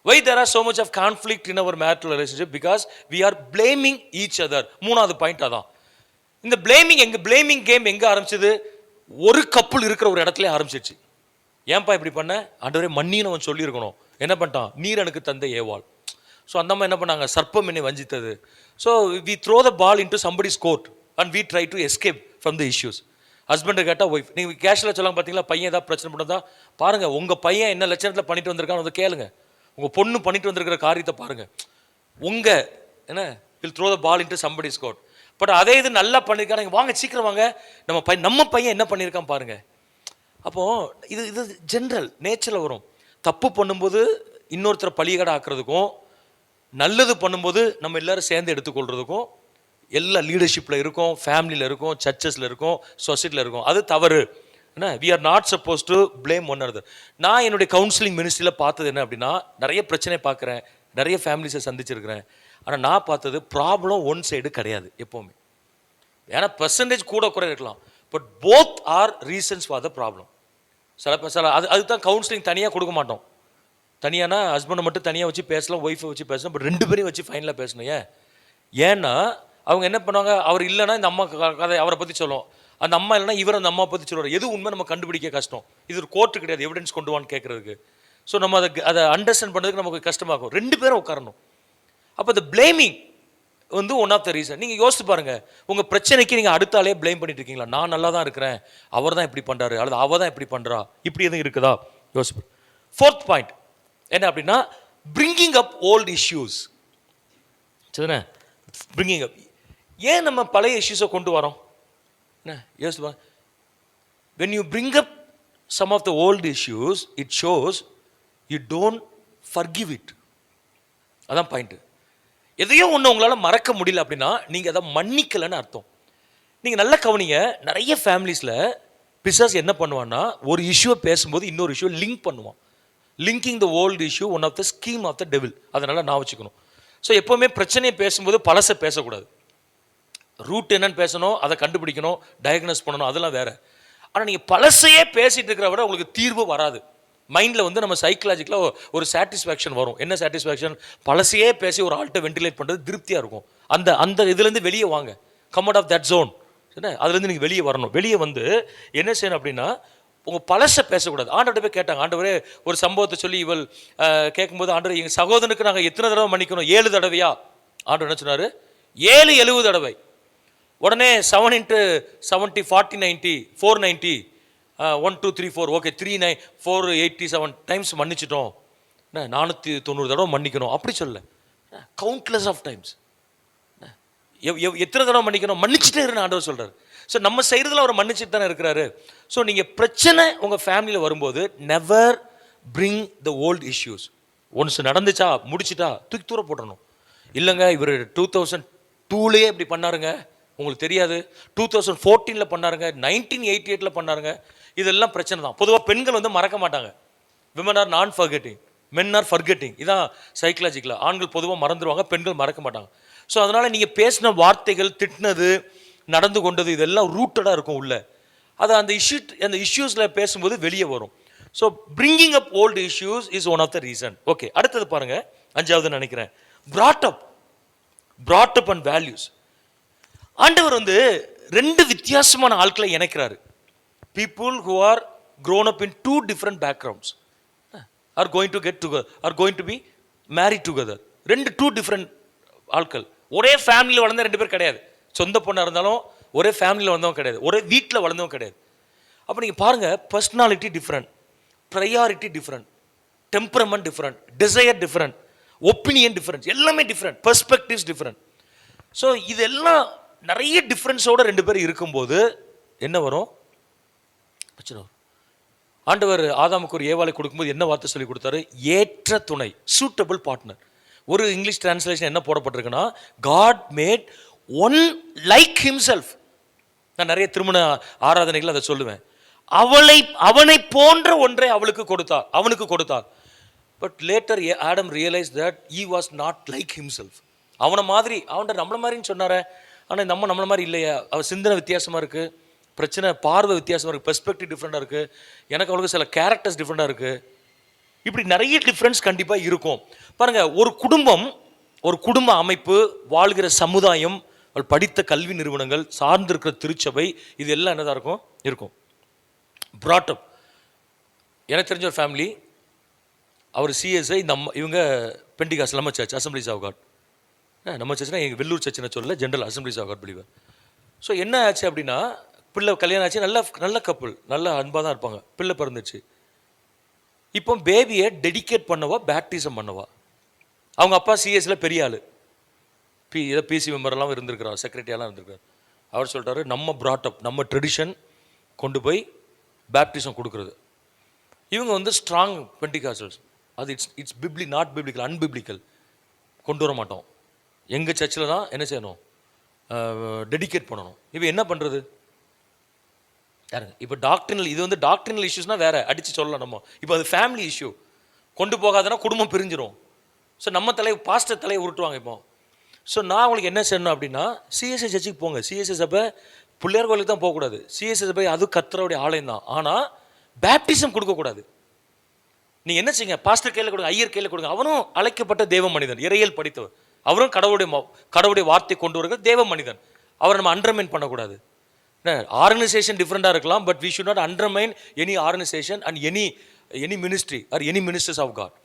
Why there are so much of conflict in our marital relationship? Because we are blaming each other. மூணாவது பாயிண்ட் அதான். இந்த பிளேமிங் கேம் எங்க ஆரம்பிச்சது? ஒரு கப்பல் இருக்கிற ஒரு இடத்துல ஆரம்பிச்சிருச்சு. ஏன்பா இப்படி பண்ண? ஆண்டவரே மன்னின்னு அவன் சொல்லியிருக்கணும். என்ன பண்ணிட்டான்? நீர் எனக்கு தந்த ஏவாள். ஸோ அந்த அம்மா என்ன பண்ணாங்க? சர்ப்பம் என்னை வஞ்சித்தது. So we throw the ball into somebody's court and we try to escape from the issues. ஹஸ்பண்டை கேட்டால் ஒய்ஃப். நீங்கள் கேஷுவலாக சொல்லாங்க பார்த்தீங்களா, பையன் ஏதாவது பிரச்சனை பண்ணதா பாருங்கள், உங்கள் பையன் என்ன லட்சணத்தில் பண்ணிட்டு வந்திருக்கான்னு வந்து கேளுங்க. உங்கள் பொண்ணு பண்ணிட்டு வந்திருக்கிற காரியத்தை பாருங்கள். என்ன will throw the ball into somebody's court. But அதே இது நல்லா பண்ணியிருக்காங்க, வாங்க சீக்கிரம் வாங்க, நம்ம பையன் என்ன பண்ணியிருக்கான் பாருங்க. அப்போது இது ஜென்ரல் நேச்சரில் வரும். தப்பு பண்ணும்போது இன்னொருத்தரை பழிகடை ஆக்குறதுக்கும், நல்லது பண்ணும்போது நம்ம எல்லாரும் சேர்ந்து எடுத்துக்கொள்றதுக்கும் எல்லா லீடர்ஷிப்பில் இருக்கும், ஃபேமிலியில் இருக்கும், சர்ச்சஸில் இருக்கும், சொசைட்டியில் இருக்கும். அது தவறு. என்ன, we are not supposed to blame one another. நான் என்னுடைய கவுன்சிலிங் மினிஸ்ட்ரியில் பார்த்தது என்ன அப்படின்னா, நிறைய பிரச்சனை பார்க்குறேன், நிறைய ஃபேமிலிஸை சந்திச்சிருக்கிறேன். ஆனால் நான் பார்த்தது ப்ராப்ளம் ஒன் சைடு கிடையாது எப்போவுமே. ஏன்னா பெர்சன்டேஜ் கூட குறை இருக்கலாம், but both are reasons for the problem. அதுதான் கவுன்சிலிங் தனியாக கொடுக்க மாட்டோம். தனியானா ஹஸ்பண்டை மட்டும் தனியாக வச்சு பேசலாம், ஒய்ஃபை வச்சு பேசலாம், பட் 2 பேரையும் வச்சு ஃபைனலாக பேசணும். ஏன்னா அவங்க என்ன பண்ணுவாங்க, அவர் இல்லைன்னா இந்த அம்மா கதை அவரை பற்றி சொல்லுவோம், அந்த அம்மா இல்லைனா இவர் அந்த அம்மா பற்றி சொல்லுவார். எது உண்மை நம்ம கண்டுபிடிக்க கஷ்டம். இது ஒரு கோர்ட்டு கிடையாது எவிடன்ஸ் கொண்டு வான்னு கேட்குறதுக்கு. ஸோ நம்ம அதை அண்டர்ஸ்டாண்ட் பண்ணுறதுக்கு நமக்கு கஷ்டமாகும். 2 பேரும் உட்காரணும். அப்போ இந்த பிளேமிங் வந்து ஒன் ஆஃப் த ரீசன். நீங்கள் யோசித்து பாருங்கள், உங்கள் பிரச்சனைக்கு நீங்கள் அடுத்தாலே பிளேம் பண்ணிட்டு இருக்கீங்களா? நான் நல்லா தான் இருக்கிறேன், அவர் தான் இப்படி பண்ணுறாரு, அல்லது அவள் தான் இப்படி பண்ணுறா, இப்படி எதுவும் இருக்குதா? யோசிப்பு. 4th பாயிண்ட் என்ன அப்படின்னா, பிரிங்கிங் அப் ஓல்டு இஷ்யூஸ். சரிண்ணே, பிரிங்கிங் அப். ஏன் நம்ம பழைய இஷ்யூஸை கொண்டு வரோம்? என்ன யோசிப்பா, when you bring up some of the old issues, it shows you don't forgive it. அதான் பாயிண்ட். எதையோ ஒன்று உங்களால் மறக்க முடியல அப்படின்னா நீங்கள் அதை மன்னிக்கலைன்னு அர்த்தம். நீங்கள் நல்லா கவனிங்க, நிறைய ஃபேமிலிஸில் பிசாஸ் என்ன பண்ணுவான்னா, ஒரு இஷ்யூவை பேசும்போது இன்னொரு இஷ்யூவை லிங்க் பண்ணுவான். Linking the old issue one of the scheme of the devil. அதனால் நான் வச்சுக்கணும். ஸோ எப்போவுமே பிரச்சனையை பேசும்போது பழசை பேசக்கூடாது. ரூட் என்னன்னு பேசணும், அதை கண்டுபிடிக்கணும், டயக்னோஸ் பண்ணணும், அதெல்லாம் வேறு. ஆனால் நீங்கள் பழசையே பேசிகிட்டு இருக்கிற விட உங்களுக்கு தீர்வு வராது. மைண்டில் வந்து நம்ம சைக்கலாஜிக்கலாக ஒரு சாட்டிஸ்ஃபேக்ஷன் வரும். என்ன சாட்டிஸ்ஃபேக்ஷன்? பழசையே பேசி ஒரு ஆள்கிட்ட வென்டிலேட் பண்ணுறது திருப்தியாக இருக்கும். அந்த இதுலேருந்து வெளியே வாங்க, come out of that zone. சரிண்ணா, அதுலேருந்து நீங்கள் வெளியே வரணும். வெளியே வந்து என்ன செய்யணும் அப்படின்னா, உங்கள் பழசை பேசக்கூடாது. ஆண்டவர்கிட்ட போய் கேட்டாங்க, ஆண்டவரே ஒரு சம்பவத்தை சொல்லி இவள் கேட்கும்போது, ஆண்டவர் எங்கள் சகோதரனுக்கு நாங்கள் எத்தனை தடவை மன்னிக்கணும்? 7 தடவையா? ஆண்டவர் என்ன சொன்னார்? 70 தடவை. உடனே 7 × 70 40 90 490 1 2 3 4 ஓகே 487 டைம்ஸ் மன்னிச்சிட்டோம். 490 தடவை மன்னிக்கணும் அப்படி சொல்ல, கவுண்ட்லெஸ் ஆஃப் டைம்ஸ். எத்தனை தடவை மன்னிக்கணும்? மன்னிச்சுட்டே இருன்னு ஆண்டவர் சொல்கிறார். ஸோ நம்ம செய்கிறதுல அவர் மன்னிச்சுட்டு தானே இருக்கிறாரு. ஸோ நீங்கள் பிரச்சனை உங்கள் ஃபேமிலியில் வரும்போது never bring the old issues. Once நடந்துச்சா முடிச்சுட்டா தூக்கி தூர போடணும். இல்லைங்க இவர் 2002லேயே இப்படி பண்ணாருங்க, உங்களுக்கு தெரியாது, 2014 பண்ணாருங்க, 1988 பண்ணாருங்க, இதெல்லாம் பிரச்சனை தான். பொதுவாக பெண்கள் வந்து மறக்க மாட்டாங்க. விமன் ஆர் நான் ஃபர்கெட்டிங், மென் ஆர் ஃபர்கெட்டிங். இதான் சைக்கலாஜிக்கலாக. ஆண்கள் பொதுவாக மறந்துடுவாங்க, பெண்கள் மறக்க மாட்டாங்க. ஸோ அதனால் நீங்கள் பேசின வார்த்தைகள், திட்டினது, நடந்து கொண்டது, இதெல்லாம் ரூட்டடாக இருக்கும் உள்ள. அது அந்த இஷ்யூஸில் பேசும்போது வெளியே வரும். So bringing up old issues is one of the reason. Okay, அடுத்தது பாருங்க, அஞ்சாவது நினைக்கிறேன், brought up அண்ட் வேல்யூஸ். ஆண்டவர் வந்து ரெண்டு வித்தியாசமான ஆட்களை இணைக்கிறாரு. People who are grown up in two different backgrounds are going to get together, are going to be married together. ரெண்டு டூ டிஃப்ரெண்ட் ஆட்கள். ஒரே ஃபேமிலியில் வளர்ந்த ரெண்டு பேர் கிடையாது. சொந்த பொண்ணாக இருந்தாலும் ஒரே ஃபேமிலியில் வளர்ந்தவங்க கிடையாது, ஒரே வீட்டில் வளர்ந்தவங்க கிடையாது. அப்போ நீங்கள் பாருங்கள், personality different, priority different, temperament different, desire different, opinion different, எல்லாமே டிஃப்ரெண்ட், பெர்ஸ்பெக்டிவ்ஸ் டிஃப்ரெண்ட். ஸோ இதெல்லாம் நிறைய டிஃப்ரென்ஸோட ரெண்டு பேர் இருக்கும்போது என்ன வரும்? பிரச்சனை. ஆண்டவர் ஆதாமுக்கு ஒரு ஏவாளை கொடுக்கும்போது என்ன வார்த்தை சொல்லி கொடுத்தாரு? ஏற்ற துணை, சூட்டபிள் பார்ட்னர். ஒரு இங்கிலீஷ் டிரான்ஸ்லேஷன் என்ன போடப்பட்டிருக்குன்னா, God made one like himself. நான் நிறைய திருமண ஆராதனைகள் அதை சொல்லுவேன். அவனை போன்ற ஒன்றை அவளுக்கு கொடுத்தார், அவனுக்கு கொடுத்தார். But later Adam realise that he was not like himself. அவனை மாதிரி, அவன்கிட்ட நம்மள மாதிரின்னு சொன்னாரே, ஆனால் நம்மள மாதிரி இல்லையா, அவன் சிந்தனை வித்தியாசமாக இருக்குது, பிரச்சனை பார்வை வித்தியாசமாக இருக்குது, பெர்ஸ்பெக்டிவ் டிஃப்ரெண்டாக இருக்குது, எனக்கு அவளுக்கு சில கேரக்டர்ஸ் டிஃப்ரெண்டாக இருக்குது. இப்படி நிறைய டிஃப்ரென்ஸ் கண்டிப்பாக இருக்கும். பாருங்கள், ஒரு குடும்ப அமைப்பு, வாழ்கிற சமுதாயம், அவள் படித்த கல்வி நிறுவனங்கள், சார்ந்திருக்கிற திருச்சபை, இது எல்லாம் என்னதான் இருக்கும் brought up. எனக்கு தெரிஞ்ச ஒரு ஃபேமிலி, அவர் சிஎஸ்ஐ, இவங்க பெண்டிகாஸ்ட் நம்ம சர்ச், அசம்பிளிஸ் ஆஃப் காட். நம்ம சர்ச்னா எங்கள் வெள்ளூர் சர்ச்சுன்னு சொல்லல, general assemblies of God believer. So என்ன ஆச்சு அப்படின்னா, பிள்ளை கல்யாணம் ஆச்சு, நல்ல கப்புள், நல்ல அன்பாக தான் இருப்பாங்க, பிள்ளை பிறந்துச்சு. இப்போ பேபியை டெடிகேட் பண்ணவா, பேப்டிசம் பண்ணவா? அவங்க அப்பா சிஎஸ்சில் பெரிய ஆள், ஏதோ பிசி மெம்பர்லாம் இருந்திருக்கிறார், செக்ரட்டரியெல்லாம் இருந்திருக்கார். அவர் சொல்லிட்டாரு, நம்ம brought up, நம்ம ட்ரெடிஷன் கொண்டு போய் பேப்டிசம் கொடுக்குறது. இவங்க வந்து ஸ்ட்ராங் பெண்டிகாஸ்டல்ஸ், அது இட்ஸ் நாட் பிப்ளிக்கல், அன்பிப்ளிக்கல், கொண்டு வர மாட்டோம். எங்கள் சர்ச்சில் தான் என்ன செய்யணும், டெடிகேட் பண்ணணும். இப்போ என்ன பண்ணுறது யாருங்க? இப்போ டாக்டரினல், இது வந்து டாக்டரினல் இஷ்யூஸ்னால் வேறு, அடித்து சொல்லலாம் நம்ம. இப்போ அது ஃபேமிலி இஷ்யூ, கொண்டு போகாதனா குடும்பம் பிரிஞ்சிடும். ஸோ நம்ம பாஸ்டர் தலையை உருட்டுவாங்க. இப்போ ஸோ நான் உங்களுக்கு என்ன செய்யணும் அப்படின்னா, சிஎஸ்ஐ சர்ச்சுக்கு போங்க. சிஎஸ்ஐ சபை பிள்ளையார் கோயிலுக்கு தான் போகக்கூடாது. சிஎஸ்ஐ சபை அது கர்த்தருடைய ஆலயம் தான், ஆனால் பேப்டிசம் கொடுக்கக்கூடாது. நீங்கள் என்ன செய்யுங்க, பாஸ்டர் கையில் கொடுங்க, ஐயர் கையில் கொடுங்க. அவனும் அழைக்கப்பட்ட தேவ மனிதன், இறையல் படித்தவர், அவரும் கடவுளுடைய வார்த்தை கொண்டு வருகிற தேவ மனிதன். அவரை நம்ம அண்டர்மைன் பண்ணக்கூடாது. ஆர்கனைசேஷன் டிஃப்ரெண்டாக இருக்கலாம், but we should not undermine any organisation and any ministry or any ministers of God.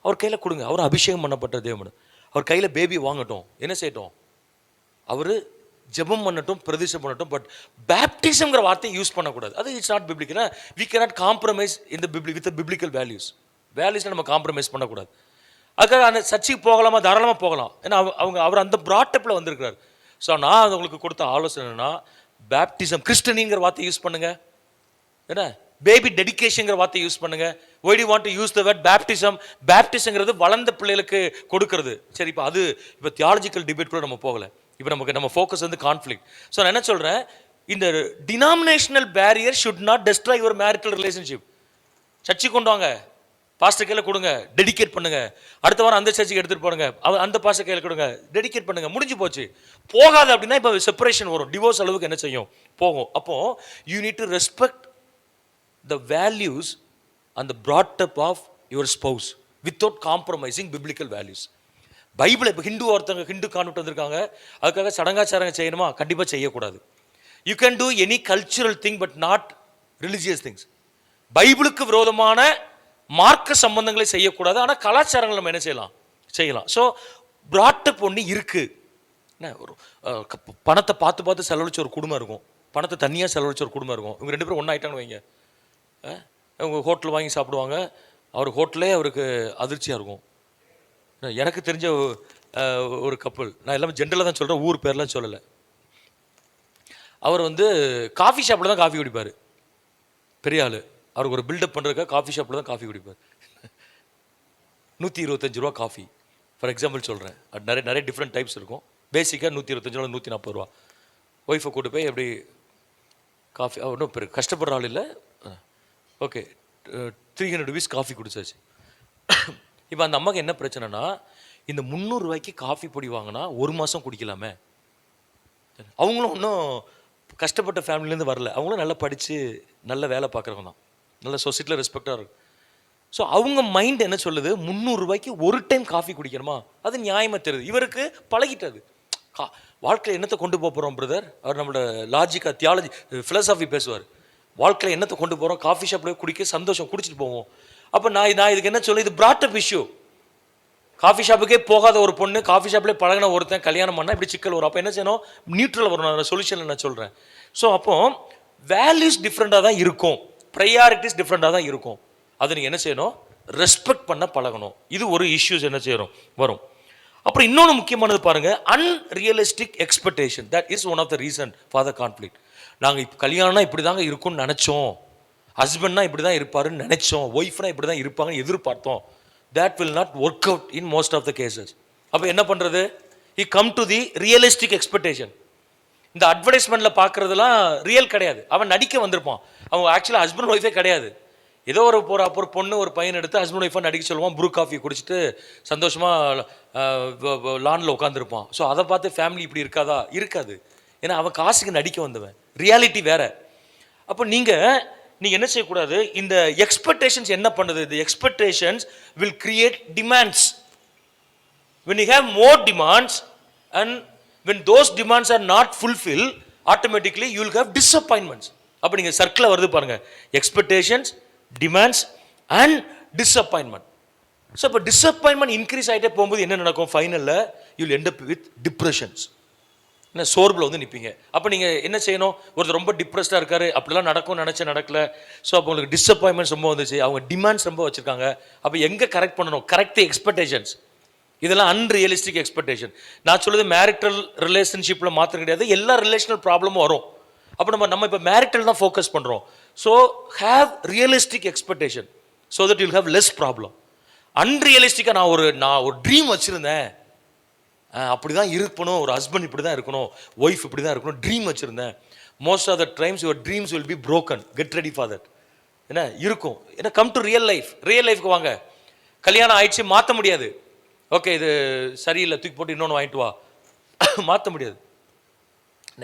அவர் கையில் கொடுங்க, அவர் அபிஷேகம் பண்ணப்பட்ட தேவன். அவர் கையில் பேபி வாங்கட்டும், என்ன செய்யட்டும், அவர் ஜெபம் பண்ணட்டும், பிரதிஷ்டம் பண்ணட்டும். பட் பேப்டிசம்ங்கிற வார்த்தையை யூஸ் பண்ணக்கூடாது. அது it's not biblical. We cannot compromise இந்த வித் பிப்ளிக்கல் வேல்யூஸில் நம்ம காம்ப்ரமைஸ் பண்ணக்கூடாது. அதுக்காக அந்த சர்ச்சுக்கு போகலாமா, தாராளமாக போகலாம். ஏன்னா அவர் அந்த ப்ராட்டப்பில் வந்திருக்கிறார். ஸோ நான் உங்களுக்கு கொடுத்த ஆலோசனைனா, பேப்டிசம், கிறிஸ்டனிங்கிற வார்த்தை யூஸ் பண்ணுங்க, என்ன பேபி டெடிகேஷன்ங்கிற வார்த்தை யூஸ் பண்ணுங்க. Why do want to use the word baptism? பேப்டிசம்ங்கிறது வளர்ந்த பிள்ளைகளுக்கு கொடுக்கறது. சரி, இப்போ தியாலஜிக்கல் டிபேட் கூட நம்ம போகலை. இப்போ நம்ம ஃபோக்கஸ் வந்து கான்ஃப்ளிக்ட். ஸோ நான் என்ன சொல்கிறேன், இந்த denominational barrier should not destroy your marital relationship. சர்ச்சுக்கு கொண்டு வாங்க, பாஸ்டர் கையில் கொடுங்க, டெடிகேட் பண்ணுங்க. அடுத்த வாரம் அந்த சர்ச்சுக்கு எடுத்துகிட்டு போடுங்க, அந்த பாஸ்டர் கையில் கொடுங்க, டெடிகேட் பண்ணுங்க, முடிஞ்சு போச்சு. போகாது அப்படின்னா இப்போ செப்பரேஷன் வரும், டிவோர்ஸ் அளவுக்கு என்ன செய்யும், போகும். அப்போ you need to respect the values and the brought up of your spouse without compromising biblical values. Bible இப்போ ஹிந்து கான்வெர்ட் வந்திருக்காங்க, அதுக்காக சடங்காச்சாரங்க செய்யணுமா? கண்டிப்பாக செய்யக்கூடாது. You can do any cultural thing but not religious things. பைபிளுக்கு விரோதமான மார்க்க சம்பந்தங்களை செய்யக்கூடாது, ஆனால் கலாச்சாரங்கள் நம்ம என்ன செய்யலாம். ஸோ brought up ஒன்று இருக்குது. என்ன, ஒரு பணத்தை பார்த்து செலவழிச்ச ஒரு குடும்பம் இருக்கும், பணத்தை தனியாக செலவழிச்ச ஒரு குடும்பம் இருக்கும். இவங்க ரெண்டு பேரும் ஒன்றா ஆயிட்டாங்கன்னு வைங்க, அவங்க ஹோட்டல் வாங்கி சாப்பிடுவாங்க, அவர் ஹோட்டலே அவருக்கு அதிர்ச்சியாக இருக்கும். எனக்கு தெரிஞ்ச ஒரு கப்பல், நான் எல்லாமே ஜென்ரலாக தான் சொல்கிறேன், ஊர் பேர்லாம் சொல்லலை. அவர் வந்து காஃபி ஷாப்பில் தான் காஃபி குடிப்பார், பெரிய ஆள். அவருக்கு ஒரு பில்டப் பண்ணுறதுக்காக காஃபி ஷாப்பில் தான் காஃபி குடிப்பார். 125 ரூபா காஃபி, ஃபார் எக்ஸாம்பிள் சொல்கிறேன். அது நிறைய டிஃப்ரெண்ட் டைப்ஸ் இருக்கும். பேசிக்காக 125 ரூபா, 140 ரூபா. ஒய்ஃபை கூட்டு போய் எப்படி காஃபி, ஒன்றும் பெரிய கஷ்டப்படுற ஆள் இல்லை, ஓகே 300 rupees காஃபி குடிச்சாச்சு. இப்போ அந்த அம்மாவுக்கு என்ன பிரச்சனைனா, இந்த 300 ரூபாய்க்கு காஃபி பொடி வாங்கினா ஒரு மாதம் குடிக்கலாமே. அவங்களும் இன்னும் கஷ்டப்பட்ட ஃபேமிலிலேருந்து வரல, அவங்களும் நல்லா படித்து நல்ல வேலை பார்க்குறவங்க தான். நல்ல சொசைட்டியில் ரெஸ்பெக்டாக இருக்கும். ஸோ அவங்க மைண்ட் என்ன சொல்லுது, 300 ரூபாய்க்கு ஒரு டைம் காஃபி குடிக்கணுமா, அது நியாயமாக தெரியுது. இவருக்கு பழகிட்டது. வாழ்க்கையில் என்னத்தை கொண்டு போகிறோம் பிரதர், அவர் நம்மளோட லாஜிக்காக தியாலஜி ஃபிலசாஃபி பேசுவார். வாழ்க்கையில் என்னத்தை கொண்டு போகிறோம், காஃபி ஷாப்பில் குடிக்க சந்தோஷம், குடிச்சிட்டு போவோம். அப்போ நான் இதுக்கு என்ன சொல்ல, இது பிராட் அப் இஷ்யூ. காஃபி ஷாப்புக்கே போகாத ஒரு பொண்ணு காஃபி ஷாப்லேயே பழகின ஒருத்தன் கல்யாணம் பண்ணால் இப்படி சிக்கல் வரும். அப்போ என்ன செய்யணும், நியூட்ரல் வரும். நான் சொல்யூஷன் நான் சொல்கிறேன். ஸோ அப்போ வேல்யூஸ் டிஃப்ரெண்ட்டாக தான் இருக்கும், ப்ரையாரிட்டிஸ் டிஃப்ரெண்ட்டாக தான் இருக்கும். அதை நீங்கள் என்ன செய்யணும், ரெஸ்பெக்ட் பண்ண பழகணும். இது ஒரு இஷ்யூஸ் என்ன செய்யணும் வரும். அப்புறம் இன்னொன்று முக்கியமானது பாருங்கள், unrealistic expectation. That is one of the reason for the conflict. நாங்கள் இப்போ கல்யாணம்னா இப்படி தாங்க இருக்கும்னு நினச்சோம், ஹஸ்பண்ட்னா இப்படி தான் இருப்பாருன்னு நினச்சோம், ஒய்ஃப்னா இப்படி தான் இருப்பாங்கன்னு எதிர்பார்த்தோம். That will not work out in most of the cases. அப்போ என்ன பண்ணுறது, he come to the realistic expectation. இந்த அட்வர்டைஸ்மெண்ட்டில் பார்க்குறதுலாம் ரியல் கிடையாது. அவன் நடிக்க வந்திருப்பான், அவன் ஆக்சுவலாக ஹஸ்பண்ட் ஒய்ஃபே கிடையாது. ஏதோ ஒரு பொண்ணு ஒரு பையன் எடுத்து ஹஸ்பண்ட் ஒய்ஃபாக நடிக்க சொல்லுவான், ப்ரூ காஃபி குடிச்சிட்டு சந்தோஷமாக லானில் உட்காந்துருப்பான். ஸோ அதை பார்த்து ஃபேமிலி இப்படி இருக்காதா, இருக்காது. ஏன்னா அவன் காசுக்கு நடிக்க வந்தவன், ரியாலிட்டி வேற. அப்போ நீங்கள் என்ன செய்யக்கூடாது, இந்த எக்ஸ்பெக்டேஷன்ஸ் என்ன பண்ணுது, இந்த expectations will create demands. when you have more demands and when those demands are not fulfilled, automatically you will have disappointments. அப்போ நீங்கள் சர்க்கிளில் வருது பாருங்க, expectations, demands and disappointment. So இப்போ டிஸப்பாயின்மெண்ட் இன்க்ரீஸ் ஆகிட்டே போகும்போது என்ன நடக்கும், ஃபைனலில் you will end up with depressions. என்ன சோர்வில் வந்து நிற்பீங்க. அப்போ நீங்கள் என்ன செய்யணும், ஒருத்தர் ரொம்ப டிப்ரெஸ்டாக இருக்காரு, அப்படிலாம் நடக்கும்னு நினச்ச நடக்கல. ஸோ அப்போ உங்களுக்கு டிஸப்பாயின்மெண்ட்ஸ் ரொம்ப வந்துச்சு, அவங்க டிமாண்ட்ஸ் ரொம்ப வச்சுருக்காங்க. அப்போ எங்கே கரெக்ட் பண்ணணும், கரெக்ட் தி எக்ஸ்பெக்டேஷன்ஸ். இதெல்லாம் அன்ரியலிஸ்டிக் எக்ஸ்பெக்டேஷன். நான் சொல்லுது மேரிட்டல் ரிலேஷன்ஷிப்பில் மாத்திரம் கிடையாது, எல்லா ரிலேஷனல் ப்ராப்ளமும் வரும். அப்போ நம்ம இப்போ மேரிட்டல் தான் ஃபோக்கஸ் பண்ணுறோம். So have realistic expectation so that you'll have less problem. அன்ரியலிஸ்டிக்காக நான் ஒரு ட்ரீம் வச்சுருந்தேன், அப்படி தான் இருக்கணும், ஒரு ஹஸ்பண்ட் இப்படி தான் இருக்கணும், ஒய்ஃப் இப்படி தான் இருக்கணும், ட்ரீம் வச்சுருந்தேன். Most of the times your dreams will be broken. Get ready for that. என்ன இருக்கும், ஏன்னா come to real life. Real லைஃப்க்கு வாங்க. கல்யாணம் ஆயிடுச்சு, மாற்ற முடியாது. ஓகே இது சரியில்லை, தூக்கி போட்டு இன்னொன்று வாங்கிட்டு வா, மாற்ற முடியாது.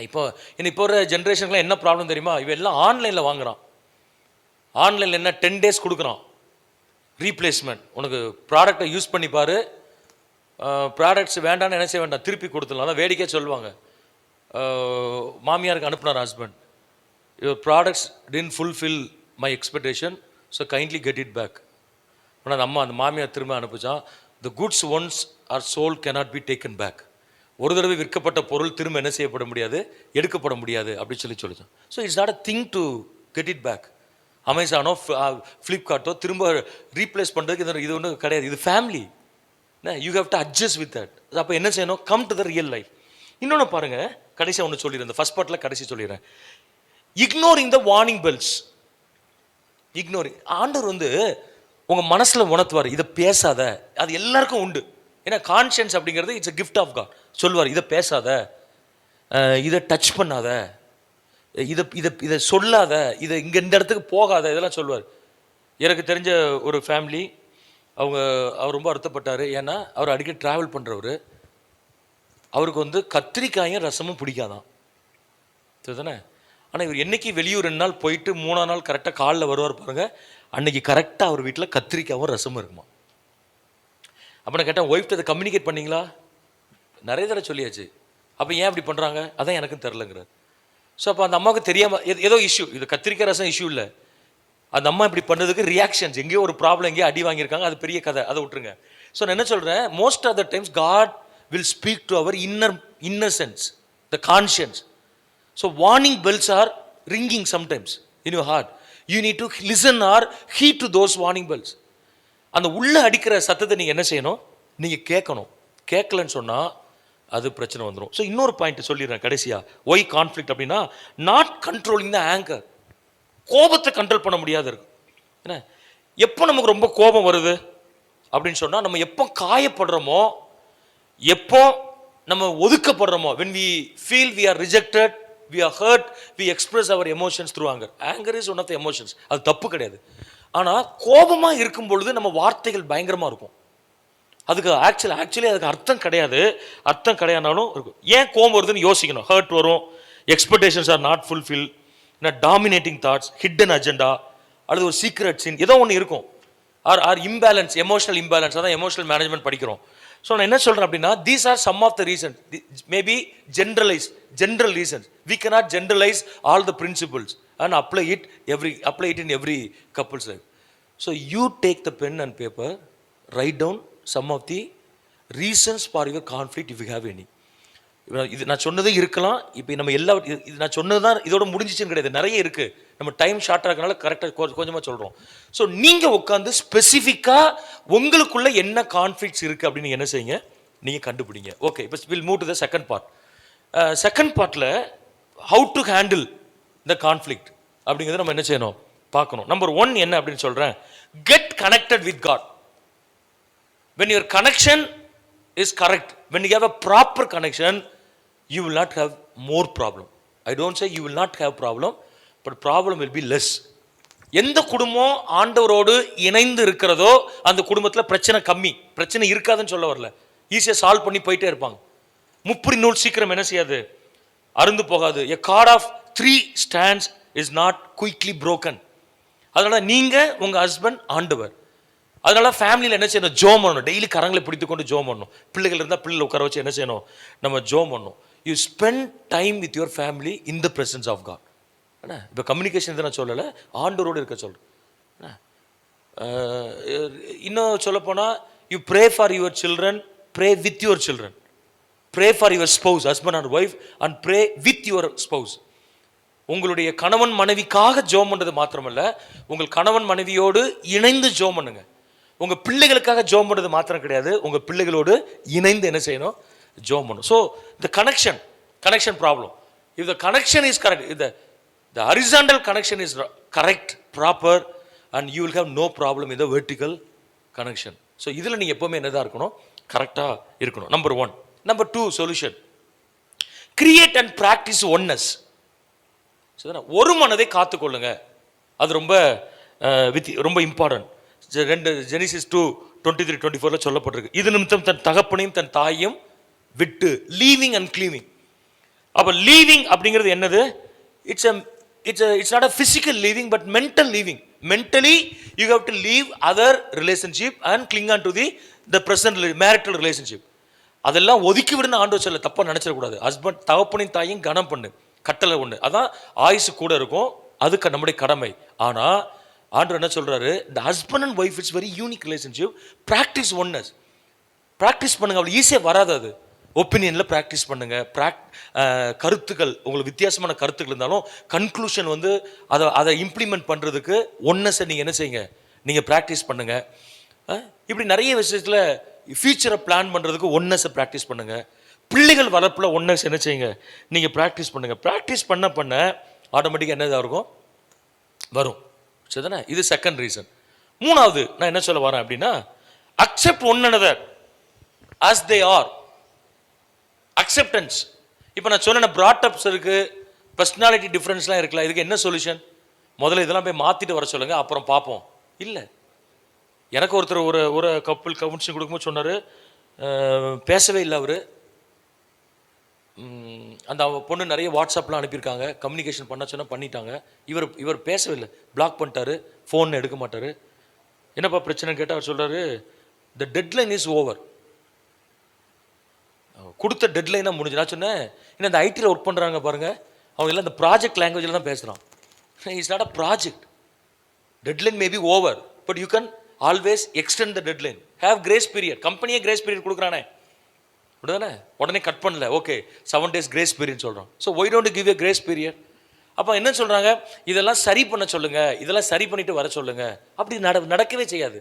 இப்போ ஒரு ஜென்ரேஷனுக்குலாம் என்ன ப்ராப்ளம் தெரியுமா, இவன் எல்லாம் ஆன்லைனில் வாங்குறான். ஆன்லைனில் என்ன 10 days கொடுக்குறான் ரீப்ளேஸ்மெண்ட். உனக்கு ப்ராடக்டை யூஸ் பண்ணி பாரு, ப்ராடக்ட்ஸ் வேண்டான்னு என்ன செய்ய வேண்டாம், திருப்பி கொடுத்துடலாம். அதான் வேடிக்கையாக சொல்லுவாங்க, மாமியாருக்கு அனுப்புனார் husband, your products didn't fulfil my expectation, so kindly get it back. ஆனால் அந்த மாமியார் திரும்ப அனுப்பிச்சான், the goods once are sold cannot be taken back. ஒரு தடவை விற்கப்பட்ட பொருள் திரும்ப என்ன செய்யப்பட முடியாது, எடுக்கப்பட முடியாது அப்படின்னு சொல்லிச்சான். So it's not a thing to get it back. அமேசானோ ஃப்ளிப்கார்ட்டோ திரும்ப ரீப்ளேஸ் பண்ணுறதுக்கு இது ஒன்றும் கிடையாது. இது family, you have to adjust with that. அப்போ என்ன செய்யணும், come to the real life. இன்னொன்று பாருங்கள், கடைசியாக ஒன்று சொல்லிடுறேன், ஃபர்ஸ்ட் பார்ட்டில் கடைசி சொல்லிடுறேன். Ignoring the warning bells. Ignoring, ஆண்டவர் வந்து உங்கள் மனசில் உணர்த்துவார், இதை பேசாத. அது எல்லாருக்கும் உண்டு. ஏன்னா கான்ஷியன்ஸ் அப்படிங்கிறது it's a gift of God. சொல்லுவார், இதை பேசாத, இதை டச் பண்ணாத, இதை சொல்லாத, இதை இங்கே இந்த இடத்துக்கு போகாத, இதெல்லாம் சொல்லுவார். எனக்கு தெரிஞ்ச ஒரு ஃபேமிலி, அவர் ரொம்ப வருத்தப்பட்டார். ஏன்னா அவர் அடிக்கடி ட்ராவல் பண்ணுறவர், அவருக்கு வந்து கத்திரிக்காயும் ரசமும் பிடிக்காதான், சரிதானே. ஆனால் இவர் என்னைக்கு வெளியூர் 2 நாள் போயிட்டு 3ஆம் நாள் கரெக்டாக காலில் வருவார் பாருங்க, அன்னைக்கு கரெக்டாக அவர் வீட்டில் கத்திரிக்காவும் ரசமும் இருக்குமா. அப்போ நான் கேட்டேன், ஒய்ஃப்ட்டு அதை கம்யூனிகேட் பண்ணிங்களா? நிறைய தடவை சொல்லியாச்சு. அப்போ ஏன் அப்படி பண்ணுறாங்க, அதான் எனக்கும் தெரிலங்கிறார். ஸோ அப்போ அந்த அம்மாவுக்கு தெரியாமல் ஏதோ இஷ்யூ, இது கத்திரிக்காய் ரசம் இஷ்யூ இல்லை, அந்த அம்மா இப்படி பண்ணுறதுக்கு ரியாக்ஷன்ஸ், எங்கேயோ ஒரு ப்ராப்ளம், எங்கேயோ அடி வாங்கியிருக்காங்க, அது பெரிய கதை, அதை விட்டுருங்க. ஸோ நான் என்ன சொல்கிறேன், most of the times God will speak to our innocence, the conscience. So warning bells are ringing sometimes in your heart. You need to listen or heed to those warning bells. அந்த உள்ளே அடிக்கிற சத்தத்தை நீங்கள் என்ன செய்யணும், நீங்கள் கேட்கணும். கேட்கலன்னு சொன்னால் அது பிரச்சனை வந்துடும். ஸோ இன்னொரு பாயிண்ட் சொல்லிடுறேன் கடைசியாக, ஒய் கான்ஃப்ளிக்ட் அப்படின்னா, நாட் கண்ட்ரோலிங் த ஆங்கர். கோபத்தை கண்ட்ரோல் பண்ண முடியாது இருக்கும். என்ன, எப்போ நமக்கு ரொம்ப கோபம் வருது அப்படின்னு சொன்னால், நம்ம எப்போ காயப்படுறோமோ, எப்போ நம்ம ஒதுக்கப்படுறோமோ, when we feel we are rejected, we are hurt, we express our emotions through anger. Anger is one of the emotions. அது தப்பு கிடையாது. ஆனால் கோபமாக இருக்கும் பொழுது நம்ம வார்த்தைகள் பயங்கரமாக இருக்கும். அதுக்கு ஆக்சுவலி அதுக்கு அர்த்தம் கிடையாது. அர்த்தம் கிடையாதுனாலும் இருக்கும். ஏன் கோபம் வருதுன்னு யோசிக்கணும். ஹர்ட் வரும், expectations are not fulfil, dominating thoughts, hidden agenda, அல்லது ஒரு சீக்ரெட் சீன் ஏதோ ஒன்று இருக்கும். Or imbalance, emotional imbalance. அதான் எமோஷனல் மேனேஜ்மெண்ட் படிக்கிறோம். ஸோ நான் என்ன சொல்கிறேன் அப்படின்னா, these are some of the reasons, maybe general reasons. We cannot generalize all the principles and apply it in every couple's life. So you take the pen and paper, write down some of the reasons for your conflict if you have any. இது நான் சொன்னதே இருக்கலாம். இப்போ நம்ம இது நான் சொன்னது தான் இதோட முடிஞ்சிச்சுன்னு கிடையாது, நிறைய இருக்கு. நம்ம டைம் ஷார்ட்டாக இருக்கனால கரெக்டாக கொஞ்சமாக சொல்கிறோம். ஸோ நீங்கள் உட்காந்து ஸ்பெசிஃபிக்காக உங்களுக்குள்ள என்ன கான்ஃப்ளிக்ட்ஸ் இருக்குது அப்படின்னு என்ன செய்யுங்க, நீங்கள் கண்டுபிடிங்க. ஓகே, இப்போ will move to the second part. Second பார்ட்டில் how to handle the conflict அப்படிங்கிறத நம்ம என்ன செய்யணும் பார்க்கணும். நம்பர் 1 என்ன அப்படின்னு சொல்கிறேன், get connected with God. when your connection is correct, when you have a proper connection, you will not have more problem. I don't say you will not have problem, but problem will be less. எந்த குடும்பம் ஆண்டவரோடு இணைந்து இருக்கிறதோ அந்த குடும்பத்தில் பிரச்சனை கம்மி. பிரச்சனை இருக்காதுன்னு சொல்ல வரல, ஈஸியாக சால்வ் பண்ணி போயிட்டே இருப்பாங்க. முப்படி நூல் சீக்கிரம் என்ன செய்யாது, அருந்து போகாது. a cord of 3 strands is not quickly broken. அதனால நீங்க உங்க ஹஸ்பண்ட் ஆண்டவர். அதனால ஃபேமிலியில் என்ன செய்யணும், ஜோம் பண்ணணும். டெய்லி கரங்களை பிடித்து கொண்டு ஜோம் பண்ணணும். பிள்ளைகள் இருந்தால் பிள்ளைகளை உட்கார வச்சு என்ன செய்யணும், நம்ம ஜோம் பண்ணணும். You spend time with your family in the presence of God. என்ன இப்போ கம்யூனிகேஷன் இதை நான் சொல்லலை, ஆண்டவரோடு இருக்க சொல்கிறேன். இன்னும் சொல்லப்போனால், you pray for your children, pray with your children, pray for your spouse, husband and wife, and pray with your spouse. உங்களுடைய கணவன் மனைவிக்காக ஜோம் பண்ணுறது மாத்திரமல்ல, உங்கள் கணவன் மனைவியோடு இணைந்து ஜோம் பண்ணுங்க. உங்கள் பிள்ளைகளுக்காக ஜோம் பண்ணுறது மாத்திரம் கிடையாது, உங்கள் பிள்ளைகளோடு இணைந்து என்ன செய்யணும், ஜோம் பண்ணணும். So the connection problem, if the connection is correct, if the horizontal connection is correct, proper, and you will have no problem in the vertical connection. So இதில் நீங்கள் எப்போவுமே என்னதான் இருக்கணும், கரெக்டாக இருக்கணும். Number 1. Number 2 solution, create and practice oneness. ஒரு மனதை காத்துக்கொள்ளுங்க. அது ரொம்ப இம்பார்ட்டன்ட். ஜெனிசிஸ் 2:23-24 சொல்லப்பட்டிருக்கு. இது நிமித்தம் தன் தகப்பனையும் தன் தாயையும் விட்டு, லீவிங் அண்ட் கிளீவிங். அப்போ லீவிங் அப்படிங்கிறது என்னது, it's not a physical leaving but mental leaving. Mentally you have to leave other relationship and cling on to the present marital relationship. அதெல்லாம் ஒதுக்கி விடுன்னு ஆண்டவர் சொல்ல, தப்பா நினைச்சிடக்கூடாது. ஹஸ்பண்ட் தகப்பனையும் தாயும் கனம் பண்ணு, கட்டளை ஒன்று, அதான் ஆயுசு கூட இருக்கும், அதுக்கு நம்முடைய கடமை. ஆனால் ஆண்டவர் என்ன சொல்றாரு, இந்த husband and wife it's very unique relationship, practice oneness. Practice பண்ணுங்க. அவ்வளோ ஈஸியாக வராது. அது ஒப்பீனியனில் ப்ராக்டிஸ் பண்ணுங்க. கருத்துக்கள், உங்களுக்கு வித்தியாசமான கருத்துக்கள் இருந்தாலும் கன்க்ளூஷன் அதை இம்ப்ளிமெண்ட் பண்ணுறதுக்கு ஒன்னஸை நீங்கள் என்ன செய்யுங்க, நீங்கள் ப்ராக்டிஸ் பண்ணுங்க. இப்படி நிறைய விஷயத்தில் ஃபியூச்சரை பிளான் பண்ணுறதுக்கு ஒன்னஸை ப்ராக்டிஸ் பண்ணுங்க. பிள்ளைகள் வளர்ப்பில் ஒன்னஸ் என்ன செய்யுங்க, நீங்கள் ப்ராக்டிஸ் பண்ணுங்க. ப்ராக்டிஸ் பண்ண ஆட்டோமேட்டிக்காக என்னதாக இருக்கும், வரும். சரிதானே? இது செகண்ட் ரீசன். 3வது நான் என்ன சொல்ல வரேன் அப்படின்னா, accept one another as they are. Acceptance. இப்போ நான் சொன்ன ப்ராட்டப்ஸ் இருக்கு, பர்சனாலிட்டி டிஃப்ரென்ஸ்லாம் இருக்குல்ல, இதுக்கு என்ன சொல்யூஷன்? முதல்ல இதெல்லாம் போய் மாற்றிட்டு வர சொல்லுங்க, அப்புறம் பார்ப்போம். இல்லை, எனக்கு ஒருத்தர் ஒரு கப்புள் கவுன்சிலிங் கொடுக்கும்போது சொன்னார், பேசவே இல்லை அவர். அந்த பொண்ணு நிறைய வாட்ஸ்அப்லாம் அனுப்பியிருக்காங்க, கம்யூனிகேஷன் பண்ண சொன்னால் பண்ணிட்டாங்க. இவர் பேசவே இல்லை, பிளாக் பண்ணிட்டாரு, ஃபோன் எடுக்க மாட்டார். என்னப்பா பிரச்சனைன்னு கேட்டால் அவர் சொல்கிறாரு, த டெட்லைன் இஸ் ஓவர். கொடுத்த டெட்லைனாக முடிஞ்சு. நான் சொன்னேன், இன்னும் இந்த ஐடியில் ஒர்க் பண்ணுறாங்க பாருங்கள், அவங்க எல்லாம் இந்த ப்ராஜெக்ட் லாங்குவேஜில் தான் பேசுகிறான். It's not a project. Deadline may be over, but you can always extend the deadline. Have grace period. கம்பெனியே கிரேஸ் பீரியட் கொடுக்குறானே, அப்படிதானே? உடனே கட் பண்ணல, ஓகே 7 days கிரேஸ் பீரியட் சொல்கிறோம். So why don't give a grace period? அப்போ என்ன சொல்கிறாங்க, இதெல்லாம் சரி பண்ண சொல்லுங்கள், இதெல்லாம் சரி பண்ணிட்டு வர சொல்லுங்கள். அப்படி நடக்கவே செய்யாது.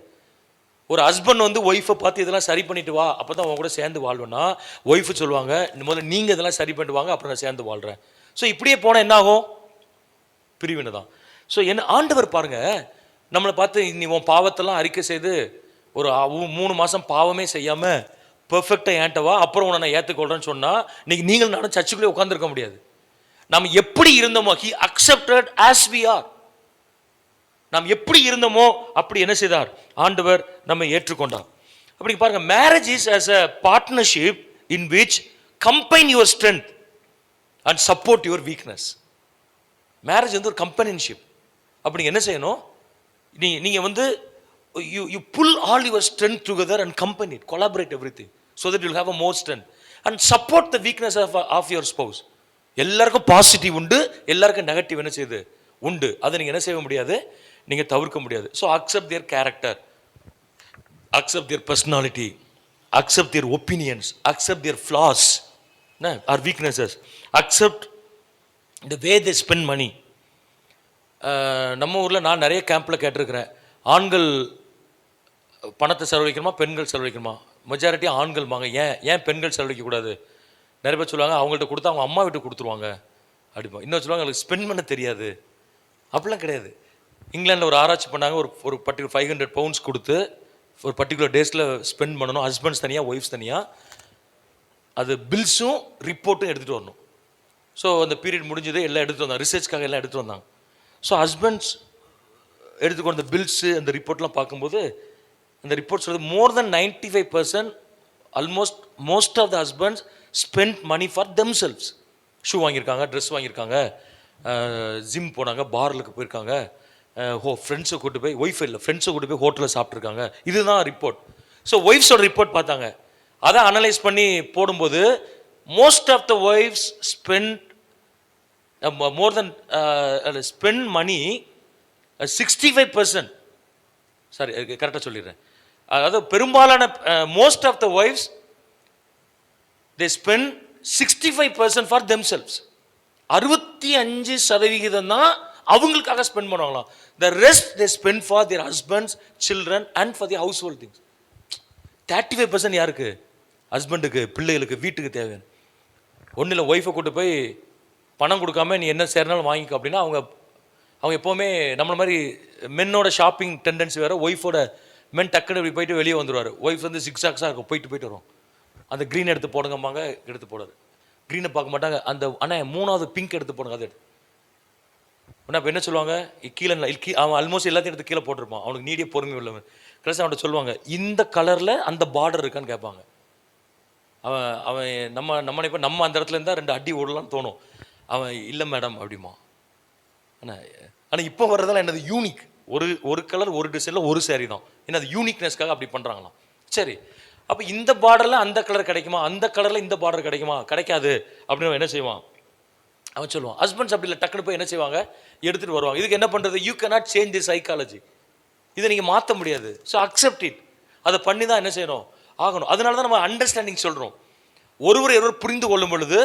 ஒரு ஹஸ்பண்ட் ஒய்ஃபை பார்த்து இதெல்லாம் சரி பண்ணிட்டு வா, அப்போ தான் அவங்க கூட சேர்ந்து வாழ்வேன்னா, ஒய்ஃபு சொல்லுவாங்க, முதல்ல நீங்கள் இதெல்லாம் சரி பண்ணிட்டு வாங்க, அப்புறம் நான் சேர்ந்து வாழ்கிறேன். ஸோ இப்படியே போனால் என்ன ஆகும், பிரிவினை தான். ஸோ என்ன ஆண்டவர் பாருங்க, நம்மளை பார்த்து நீ உன் பாவத்தெல்லாம் அறிக்கை செய்து ஒரு 3 மாதம் பாவமே செய்யாமல் பெர்ஃபெக்டாக ஏன்ட்டவா, அப்புறம் உன்னை நான் ஏற்றுக்கொள்கிறேன்னு சொன்னால் நீங்கள் நானும் சர்ச்சுக்குள்ளே உட்காந்துருக்க முடியாது. நம்ம எப்படி இருந்தோமோ, he accepted as we are. நாம் எப்படி இருந்தோமோ அப்படி என்ன செய்தார், ஆண்டவர் நம்மை ஏற்றுக்கொண்டார். அப்படி பாருங்க, marriage is as a partnership in which combine your strength and support your weakness. Marriage ஒரு கம்பெனியன்ஷிப். அப்படி என்ன செய்யணும், நீங்கள் வந்து you pull all your strength together and combine it, collaborate everything so that you'll have a more strength and support the weakness of your spouse. எல்லாருக்கும் பாசிட்டிவ் உண்டு, எல்லாருக்கும் நெகட்டிவ் என்ன செய்யுது உண்டு. அதை நீங்கள் என்ன செய்ய முடியாது, நீங்கள் தவிர்க்க முடியாது. So accept their character, accept their personality, accept their opinions, accept their flaws or weaknesses, accept the way they spend money. நம்ம ஊரில் நான் நிறைய கேம்பில் கேட்டிருக்கிறேன், ஆண்கள் பணத்தை செலவழிக்கணுமா பெண்கள் செலவழிக்கணுமா? மெஜாரிட்டி ஆண்கள் வாங்க. ஏன் பெண்கள் செலவழிக்கக்கூடாது? நிறைய பேர் சொல்லுவாங்க அவங்கள்ட்ட கொடுத்தா அவங்க அம்மா வீட்டு கொடுத்துருவாங்க அப்படிப்பா. இன்னும் சொல்லுவாங்க அவங்களுக்கு ஸ்பெண்ட் பண்ண தெரியாது. அப்படிலாம் கிடையாது. இங்கிலாண்டில் ஒரு ஆராய்ச்சி பண்ணாங்க, ஒரு பர்டிகுலர் 500 pounds கொடுத்து ஒரு பர்டிகுலர் டேஸில் ஸ்பெண்ட் பண்ணணும். ஹஸ்பண்ட்ஸ் தனியாக, ஒய்ஃப்ஸ் தனியாக, அது பில்ஸும் ரிப்போர்ட்டும் எடுத்துகிட்டு வரணும். ஸோ அந்த பீரியட் முடிஞ்சது, எல்லாம் எடுத்துகிட்டு வந்தாங்க, ரிசர்ச்காக எல்லாம் எடுத்துகிட்டு வந்தாங்க. ஸோ ஹஸ்பண்ட்ஸ் எடுத்துக்கொண்ட அந்த பில்ஸு அந்த ரிப்போர்ட்லாம் பார்க்கும்போது அந்த ரிப்போர்ட் சொல்கிறது more than 95% almost most of the husbands spend money for themselves. Shoe வாங்கியிருக்காங்க, ட்ரெஸ் வாங்கியிருக்காங்க, ஜிம் போனாங்க, பார்லுக்கு போயிருக்காங்க, ஃப்ரெண்ட்ஸை கூட்டு போய், ஒய்ஃப் இல்லை ஃப்ரெண்ட்ஸை கூட்டு போய் ஹோட்டலில் சாப்பிட்ருக்காங்க. இதுதான் ரிப்போர்ட். ஸோ ஒய்ஃப்ஸோட ரிப்போர்ட் பார்த்தாங்க, அதை அனலைஸ் பண்ணி போடும்போது most of the wives spend more than spend money 65%. Sorry, கரெக்டாக சொல்லிடுறேன். அதாவது பெரும்பாலான most of the wives they spend 65% for themselves. 65% தான் அவங்களுக்காக ஸ்பெண்ட் பண்ணுவாங்களாம். The rest they spend for their husbands, children and for the household things. 35% யாருக்கு? ஹஸ்பண்டுக்கு, பிள்ளைகளுக்கு, வீட்டுக்கு தேவையான. ஒன்றும் இல்லை, ஒய்ஃபை கூட்டு போய் பணம் கொடுக்காம நீ என்ன சேர்னாலும் வாங்கிக்க அப்படின்னா அவங்க எப்போவுமே நம்மள மாதிரி மென்னோட ஷாப்பிங் டெண்டன்சி வேறு, ஒய்ஃபோட மென் டக்குன்னு இப்படி போயிட்டு வெளியே வந்துடுவார். ஒய்ஃப் வந்து சிக்ஸாக்ஸாக இருக்கும், போயிட்டு வரும். அந்த க்ரீன் எடுத்து போடுங்கம்பாங்க, எடுத்து போடாது. க்ரீனை பார்க்க மாட்டாங்க. அந்த ஆனால் 3வது பிங்க் எடுத்து போடுங்க, அது எடுத்து. ஆனால் இப்போ என்ன சொல்லுவாங்க, கீழே அவன் ஆல்மோஸ்ட் எல்லாத்தையும் எடுத்து கீழே போட்டிருப்பான். அவனுக்கு நீடிய பொறுமை உள்ளவன். கடைசி அவன்கிட்ட சொல்லுவாங்க, இந்த கலரில் அந்த பார்டர் இருக்கான்னு கேட்பாங்க. அவன் நம்ம இப்போ நம்ம அந்த இடத்துல இருந்தால் 2 அடி ஓடலான்னு தோணும். அவன் இல்லை மேடம் அப்படிமா. ஆனால் இப்போ வர்றதெல்லாம் என்னது, யூனிக். ஒரு கலர், ஒரு டிசைனில் ஒரு சேரீ தான். ஏன்னா அது யூனிக்னஸ்க்காக அப்படி பண்ணுறாங்களாம். சரி, அப்போ இந்த பார்டரில் அந்த கலர் கிடைக்குமா, அந்த கலரில் இந்த பார்டர் கிடைக்குமா? கிடைக்காது அப்படின்னு என்ன செய்வான், அவன் சொல்லுவான். ஹஸ்பண்ட்ஸ் அப்படி இல்லை, டக்குன்னு போய் என்ன செய்வாங்க, எடுத்துகிட்டு வருவாங்க. இதுக்கு என்ன பண்ணுறது? You cannot change the psychology. இதை நீங்கள் மாற்ற முடியாது. So accept it. அதை பண்ணி தான் என்ன செய்யணும், ஆகணும். அதனால தான் நம்ம அண்டர்ஸ்டாண்டிங் சொல்கிறோம். ஒருவர் புரிந்து கொள்ளும் பொழுது,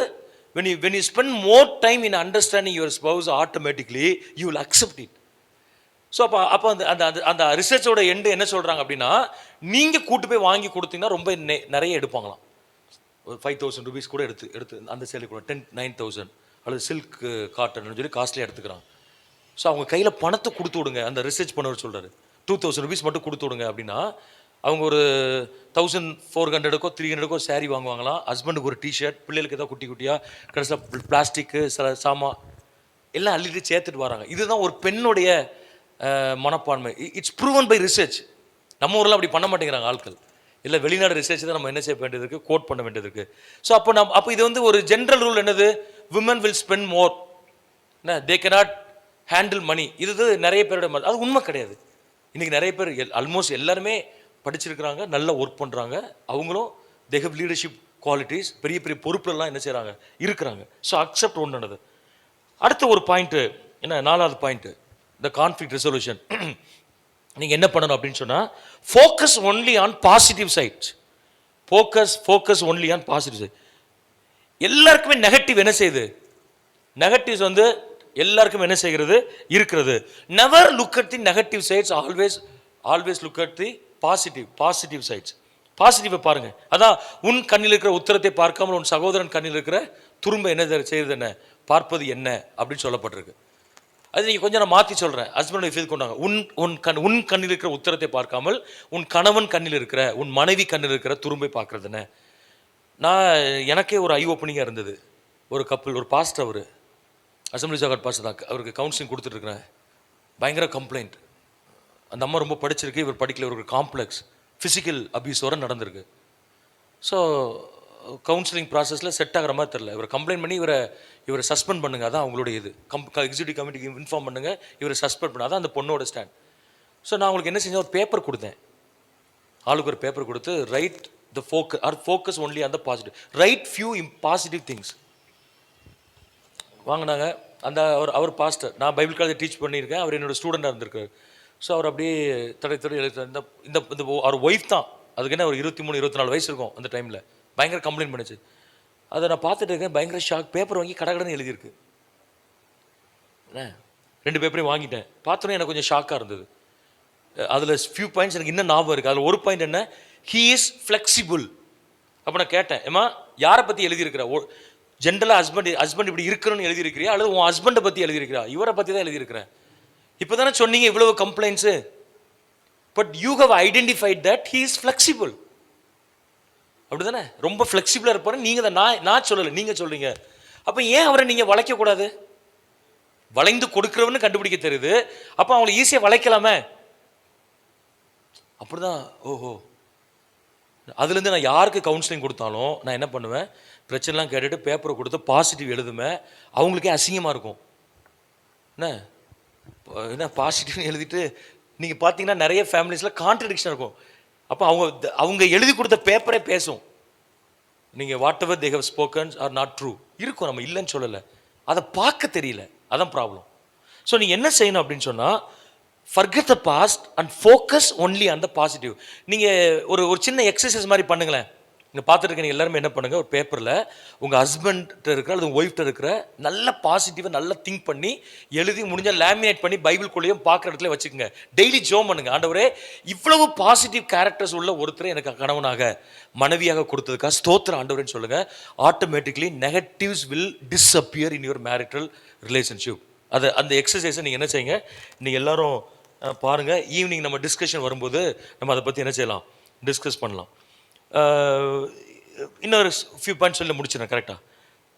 when you spend more time in understanding your spouse, automatically you will accept it. So அப்போ அந்த ரிசர்ச்சோட எண்டு என்ன சொல்கிறாங்க அப்படின்னா, நீங்கள் கூட்டு போய் வாங்கி கொடுத்தீங்கன்னா ரொம்ப நிறைய எடுப்பாங்களாம். ஒரு 5,000 rupees கூட எடுத்து அந்த சேலை கூட 9,000 அல்லது சில்க் காட்டன் சொல்லி காஸ்ட்லியாக எடுத்துக்கிறாங்க. ஸோ அவங்க கையில் பணத்தை கொடுத்து விடுங்க. அந்த ரிசர்ச் பண்ணவர் சொல்கிறாரு, 2,000 rupees மட்டும் கொடுத்து விடுங்க அப்படின்னா, அவங்க ஒரு 1,400க்கோ 300க்கோ சாரீ வாங்குவாங்களாம். ஹஸ்பண்டுக்கு ஒரு டிஷர்ட், பிள்ளைகளுக்கு ஏதாவது குட்டி குட்டியாக, கடைசியில் பிளாஸ்டிக்கு சில சாமான் எல்லாம் அள்ளிட்டு சேர்த்துட்டு வராங்க. இதுதான் ஒரு பெண்ணுடைய மனப்பான்மை. It's proven by research. நம்ம ஊரில் அப்படி பண்ண மாட்டேங்கிறாங்க ஆட்கள். இல்லை, வெளிநாடு ரிசர்ச் தான் நம்ம என்ன செய்ய வேண்டியது இருக்குது, கோட் பண்ண வேண்டியது இருக்குது. ஸோ அப்போ இது வந்து ஒரு ஜென்ரல் ரூல் என்னது, women will spend more, they cannot handle money. இது நிறைய பேரோட அது உண்மை கிடையாது. இன்றைக்கி நிறைய பேர் ஆல்மோஸ்ட் எல்லாருமே படிச்சிருக்கிறாங்க, நல்லா ஒர்க் பண்ணுறாங்க. அவங்களும் தே ஹேவ் லீடர்ஷிப் குவாலிட்டிஸ், பெரிய பெரிய பொறுப்புலாம் என்ன செய்கிறாங்க, இருக்கிறாங்க. ஸோ அக்செப்ட் ஒன்றுனது. அடுத்த ஒரு பாயிண்ட்டு என்ன, 4வது பாயிண்ட்டு, த கான்ஃப்ளிக்ட் ரெசல்யூஷன். நீங்கள் என்ன பண்ணணும் அப்படின்னு சொன்னால், focus only on positive sides. Focus only on positive side. எல்லாருக்குமே நெகட்டிவ் என்ன செய்யுது, நெகட்டிவ்ஸ் வந்து எல்லாருக்கும் என்ன செய்கிறது இருக்கிறது. Never look at the negative sides, always look at the positive sides. பாசிட்டிவை பாருங்க. அதான் உன் கண்ணில் இருக்கிற உத்தரத்தை பார்க்காமல் உன் சகோதரன் கண்ணில் இருக்கிற துரும்ப என்ன செய்யறது, என்ன பார்ப்பது என்ன அப்படின்னு சொல்லப்பட்டிருக்கு. அது நீங்கள் கொஞ்சம் நான் மாற்றி சொல்கிறேன். ஹஸ்பண்ட் ஒய்ஃப் இது கொண்டாங்க. உன் கண்ணில் இருக்கிற உத்தரத்தை பார்க்காமல் உன் கணவன் கண்ணில் இருக்கிற, உன் மனைவி கண்ணில் இருக்கிற துரும்பை பார்க்கறது என்ன. எனக்கே ஒரு ஐ ஓப்பனிங்காக இருந்தது. ஒரு கப்பல், ஒரு பாஸ்டர், அவர் அசம்பிளிஸ் ஆஃப் காட் பாஸ்டர் தான். அவருக்கு கவுன்சிலிங் கொடுத்துட்ருக்கிறேன். பயங்கர கம்ப்ளைண்ட். அந்த அம்மா ரொம்ப படிச்சிருக்கு, இவர் படிக்கல. இவருக்கு காம்ப்ளெக்ஸ் ஃபிசிக்கல் அபியூஸ் வர நடந்திருக்கு. ஸோ கவுன்சிலிங் ப்ராசஸில் செட் ஆகிற மாதிரி தெரில. இவரை கம்ப்ளைண்ட் பண்ணி இவரை சஸ்பெண்ட் பண்ணுங்க. அதான் அவங்களுடைய இது. எக்ஸிக்யூட்டிவ் கமிட்டிக்கு இன்ஃபார்ம் பண்ணுங்க, இவரை சஸ்பெண்ட் பண்ண. அதான் அந்த பொண்ணோட ஸ்டாண்ட். ஸோ நான் உங்களுக்கு என்ன செஞ்சேன், ஒரு பேப்பர் கொடுத்தேன். ஆளுக்கு ஒரு பேப்பர் கொடுத்து right the focus only on the positive, right few positive things. வாங்கினாங்க. அந்த அவர் பாஸ்டர், நான் பைபிள் காலேஜ் டீச் பண்ணியிருக்கேன், அவர் என்னோட ஸ்டூடெண்டாக இருந்திருக்காரு. ஸோ அவர் அப்படியே தடை எழுத இந்த அவர் ஒய்ஃப் தான், அதுக்கு என்ன ஒரு 23-24 வயசு இருக்கும் அந்த டைமில், பயங்கர கம்ப்ளைண்ட் பண்ணிச்சு. அதை நான் பார்த்துட்டு இருக்கேன், பயங்கர ஷாக். பேப்பர் வாங்கி கடகடன்னு எழுதியிருக்கு. என்ன 2 பேப்பரையும் வாங்கிட்டேன். பார்த்தோன்னே எனக்கு கொஞ்சம் ஷாக்காக இருந்தது. அதில் ஃபியூ பாயிண்ட்ஸ் எனக்கு இன்னும் ஞாபகம் இருக்குது. அதில் ஒரு பாயிண்ட் என்ன, ஹீ இஸ் ஃப்ளெக்சிபிள். அப்போ நான் கேட்டேன், ஏமா யாரை பற்றி எழுதியிருக்கிறா, ஜென்ரலாக ஹஸ்பண்ட் இப்படி இருக்கணும்னு எழுதியிருக்கிறியா, அல்லது உன் ஹஸ்பண்டை பற்றி எழுதியிருக்கிறா? இவரை பற்றி தான் எழுதியிருக்கிறேன். இப்போ தானே சொன்னீங்க இவ்வளவு complaints, but you have identified that he is flexible. அப்படி தானே, ரொம்ப ஃப்ளெக்சிபிளாக இருப்பாரு. நீங்கள் தான், நான் சொல்லலை, நீங்கள் சொல்கிறீங்க. அப்போ ஏன் அவரை நீங்கள் வளைக்கக்கூடாது? வளைந்து கொடுக்குறவன்னு கண்டுபிடிக்க தெரியுது, அப்போ அவங்களை ஈஸியாக வளைக்கலாமே. அப்படிதான். ஓஹோ. அதுலேருந்து நான் யாருக்கு கவுன்சிலிங் கொடுத்தாலும் நான் என்ன பண்ணுவேன், பிரச்சனைலாம் கேட்டுட்டு பேப்பரை கொடுத்து பாசிட்டிவ் எழுதுவேன். அவங்களுக்கே அசிங்கமாக இருக்கும். என்ன பாசிட்டிவ்னு எழுதிட்டு நீங்கள் பார்த்தீங்கன்னா நிறைய ஃபேமிலிஸில் கான்ட்ரடிக்ஷன் இருக்கும். அப்போ அவங்க எழுதி கொடுத்த பேப்பரே பேசும். நீங்கள் whatever they have spokens are not true இருக்கும், நம்ம இல்லைன்னு சொல்லலை, அதை பார்க்க தெரியல, அதான் ப்ராப்ளம். ஸோ நீங்கள் என்ன செய்யணும் அப்படின்னு சொன்னால், forget the past and focus only on the positive. நீங்கள் ஒரு சின்ன எக்ஸசைஸ் மாதிரி பண்ணுங்களேன். நீங்கள் பார்த்துட்டு இருக்கீங்க எல்லாருமே என்ன பண்ணுங்கள், ஒரு பேப்பரில் உங்கள் ஹஸ்பண்ட்கிட்ட இருக்கிற அல்லது ஒய்ஃப்கிட்ட இருக்கிற நல்ல பாசிட்டிவாக நல்லா திங்க் பண்ணி எழுதி முடிஞ்சால் லேமினேட் பண்ணி பைபிள்குள்ளேயும் பார்க்குற இடத்துல வச்சுக்கோங்க. டெய்லி ஜோம் பண்ணுங்க, ஆண்டவரே இவ்வளவு பாசிட்டிவ் கேரக்டர்ஸ் உள்ள ஒருத்தரை எனக்கு கணவனாக மனைவியாக கொடுத்ததுக்காக ஸ்தோத்திரம் ஆண்டவரேன்னு சொல்லுங்கள். Automatically negatives will disappear in your marital relationship. அந்த எக்ஸசைஸை நீங்கள் என்ன செய்யுங்க, நீங்கள் எல்லாரும் பாருங்கள். ஈவினிங் நம்ம டிஸ்கஷன் வரும்போது நம்ம அதை பற்றி என்ன செய்யலாம், டிஸ்கஸ் பண்ணலாம். இன்னொரு ஃபியூ பாயிண்ட்ஸ் சொல்லி முடிச்சிடறேன் கரெக்டாக.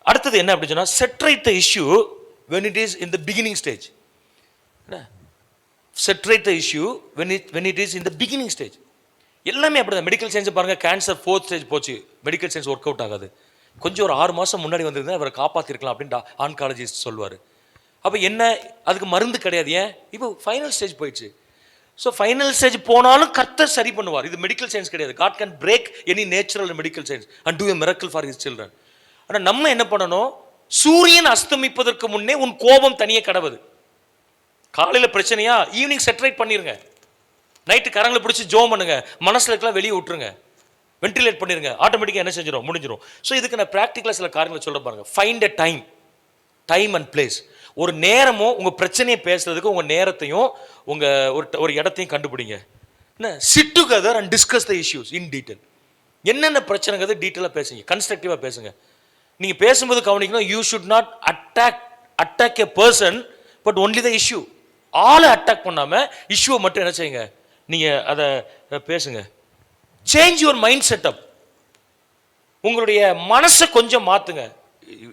அடுத்தது என்ன அப்படின்னு சொன்னால், set right the issue when it is in the beginning stage. Set right the issue when it is in the beginning stage. எல்லாமே அப்படி தான். மெடிக்கல் சயின்ஸ் பாருங்கள், கேன்சர் 4th ஸ்டேஜ் போச்சு, மெடிக்கல் சயின்ஸ் ஒர்க் அவுட் ஆகாது. கொஞ்சம் ஒரு 6 மாதம் முன்னாடி வந்திருந்தா அவரை காப்பாற்றிருக்கலாம் அப்படின்னு ஆன்காலஜிஸ்ட் சொல்லுவார். அப்போ என்ன, அதுக்கு மருந்து கிடையாது. ஏன், இப்போ ஃபைனல் ஸ்டேஜ் போயிடுச்சு. ஸோ ஃபைனல் ஸ்டேஜ் போனாலும் கர்த்தர் சரி பண்ணுவார். இது மெடிக்கல் சயின்ஸ் கிடையாது. God can break any natural medical science and do a miracle for his children. ஆனால் நம்ம என்ன பண்ணணும், சூரியன் அஸ்தமிப்பதற்கு முன்னே உன் கோபம் தனியே கடவுது. காலையில் பிரச்சனையா, ஈவினிங் செட்ரைட் பண்ணிருங்க. நைட்டு கரங்களை பிடிச்சி ஜோம் பண்ணுங்க, மனசில் இருக்கலாம் வெளியே விட்டுருங்க, வென்டிலேட் பண்ணிருங்க. ஆட்டோமேட்டிக்காக என்ன செஞ்சிடும், முடிஞ்சிடும். ஸோ இதுக்கு நான் ப்ராக்டிக்கலாக சில காரியங்களை சொல்ல பாருங்க. Find a time and place. ஒரு நேரமும் உங்கள் பிரச்சனையை பேசுறதுக்கு உங்கள் நேரத்தையும் உங்கள் ஒரு இடத்தையும் கண்டுபிடிங்க. என்ன, chit together and discuss the issues in detail. என்னென்ன பிரச்சனைங்கிறது டீட்டெயிலாக பேசுங்க, கன்ஸ்ட்ரக்டிவாக பேசுங்க. நீங்கள் பேசும்போது கவனிக்கணும், you should not attack a person but only the issue. ஆளை அட்டாக் பண்ணாமல் இஷ்யூவை மட்டும் என்ன செய்யுங்க, நீங்கள் அதை பேசுங்க. Change your mind setup. உங்களுடைய மனசை கொஞ்சம் மாற்றுங்க.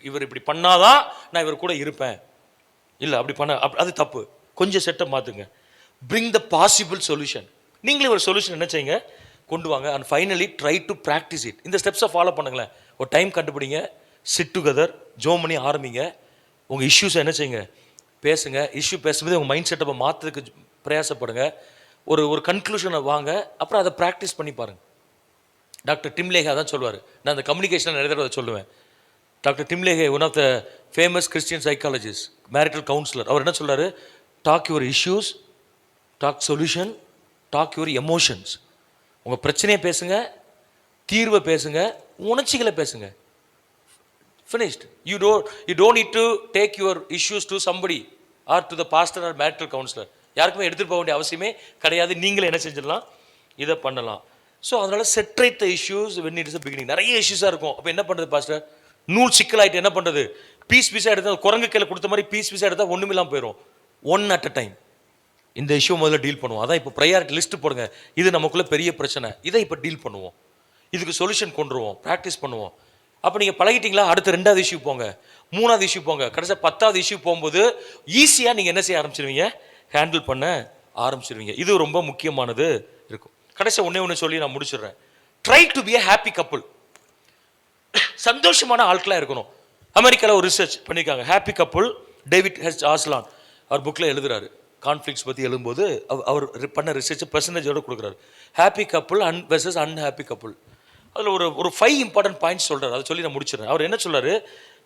இவர் இப்படி பண்ணாதான் நான் இவர் கூட இருப்பேன், இல்லை அப்படி பண்ண அது தப்பு. கொஞ்சம் செட்டப் மாற்றுங்க. Bring the possible solution. நீங்களே ஒரு சொல்யூஷன் என்ன செய்யுங்க, கொண்டு வாங்க. And finally try to practice it. இந்த ஸ்டெப்ஸை ஃபாலோ பண்ணுங்களேன். ஒரு டைம் கண்டுபிடிங்க, சிட் டுகெதர், ஜோம் பண்ணி ஆரம்பிங்க. உங்கள் இஷ்யூஸை என்ன செய்யுங்க, பேசுங்க. இஷ்யூ பேசும்போது உங்கள் மைண்ட் செட்டப்பை மாற்றுறதுக்கு பிரயாசப்படுங்க. ஒரு கன்க்ளூஷனை வாங்க, அப்புறம் அதை ப்ராக்டிஸ் பண்ணி பாருங்கள். டாக்டர் டிம் லேஹே தான் சொல்லுவார். நான் அந்த கம்யூனிகேஷனை நிறைய தடவை சொல்லுவேன். Doctor Tim LaHaye, one of the famous Christian psychologist, marital counsellor. அவர் என்ன சொல்றாரு, talk your issues, talk solution, talk your emotions. உங்கள் பிரச்சனையை பேசுங்க, தீர்வை பேசுங்க, உணர்ச்சிகளை பேசுங்க. Finished. You don't need to take your issues to somebody or to the pastor or marital counsellor. யாருக்குமே எடுத்துகிட்டு போக வேண்டிய அவசியமே கிடையாது. நீங்களே என்ன செஞ்சிடலாம், இதை பண்ணலாம். ஸோ அதனால் set right the issues when it is the beginning. நிறைய இஷ்யூஸாக இருக்கும். அப்போ என்ன பண்ணுறது பாஸ்டர், நூல் சிக்கலாயிட்டு என்ன பண்ணுறது, பீஸாக எடுத்தால் குரங்கு கையில் கொடுத்த மாதிரி பீஸாக எடுத்தால் ஒன்றுமில்லாமல் போயிடும். ஒன் அட் அ டைம் இந்த இஷ்யூ முதல்ல டீல் பண்ணுவோம். அதான் இப்போ ப்ரையாரிட்டி லிஸ்ட்டு போடுங்க. இது நமக்குள்ளே பெரிய பிரச்சனை, இதை இப்போ டீல் பண்ணுவோம், இதுக்கு சொல்யூஷன் கொண்டுருவோம், ப்ராக்டிஸ் பண்ணுவோம். அப்போ நீங்கள் பழகிட்டீங்களா, அடுத்த 2வது இஷ்யூ போங்க, 3வது இஷ்யூ போங்க, கடைசியாக 10வது இஷ்யூ போகும்போது ஈஸியாக நீங்கள் என்ன செய்ய ஆரம்பிச்சிருவீங்க, ஹேண்டில் பண்ண ஆரம்பிச்சிருவீங்க. இது ரொம்ப முக்கியமானது இருக்கும். கடைசியாக ஒன்று சொல்லி நான் முடிச்சிடுறேன். Try to be a happy couple. சந்தோஷமான ஆட்களாக இருக்கணும். அமெரிக்காவில் ஒரு ரிசர்ச் பண்ணியிருக்காங்க. ஹாப்பி கப்புள், டேவிட் ஹெச் ஆஸ்லான் அவர் புக்கில் எழுதுறாரு. கான்ஃப்ளிக்ஸ் பற்றி எழும்போது அவர் பண்ண ரிசர்ச் பெர்சன்டேஜோட கொடுக்குறாரு. Happy couple versus unhappy couple. அதில் ஒரு 5 இம்பார்ட்டன்ட் பாயிண்ட்ஸ் சொல்கிறார். அதை சொல்லி நான் முடிச்சிடுறேன். அவர் என்ன சொல்கிறாரு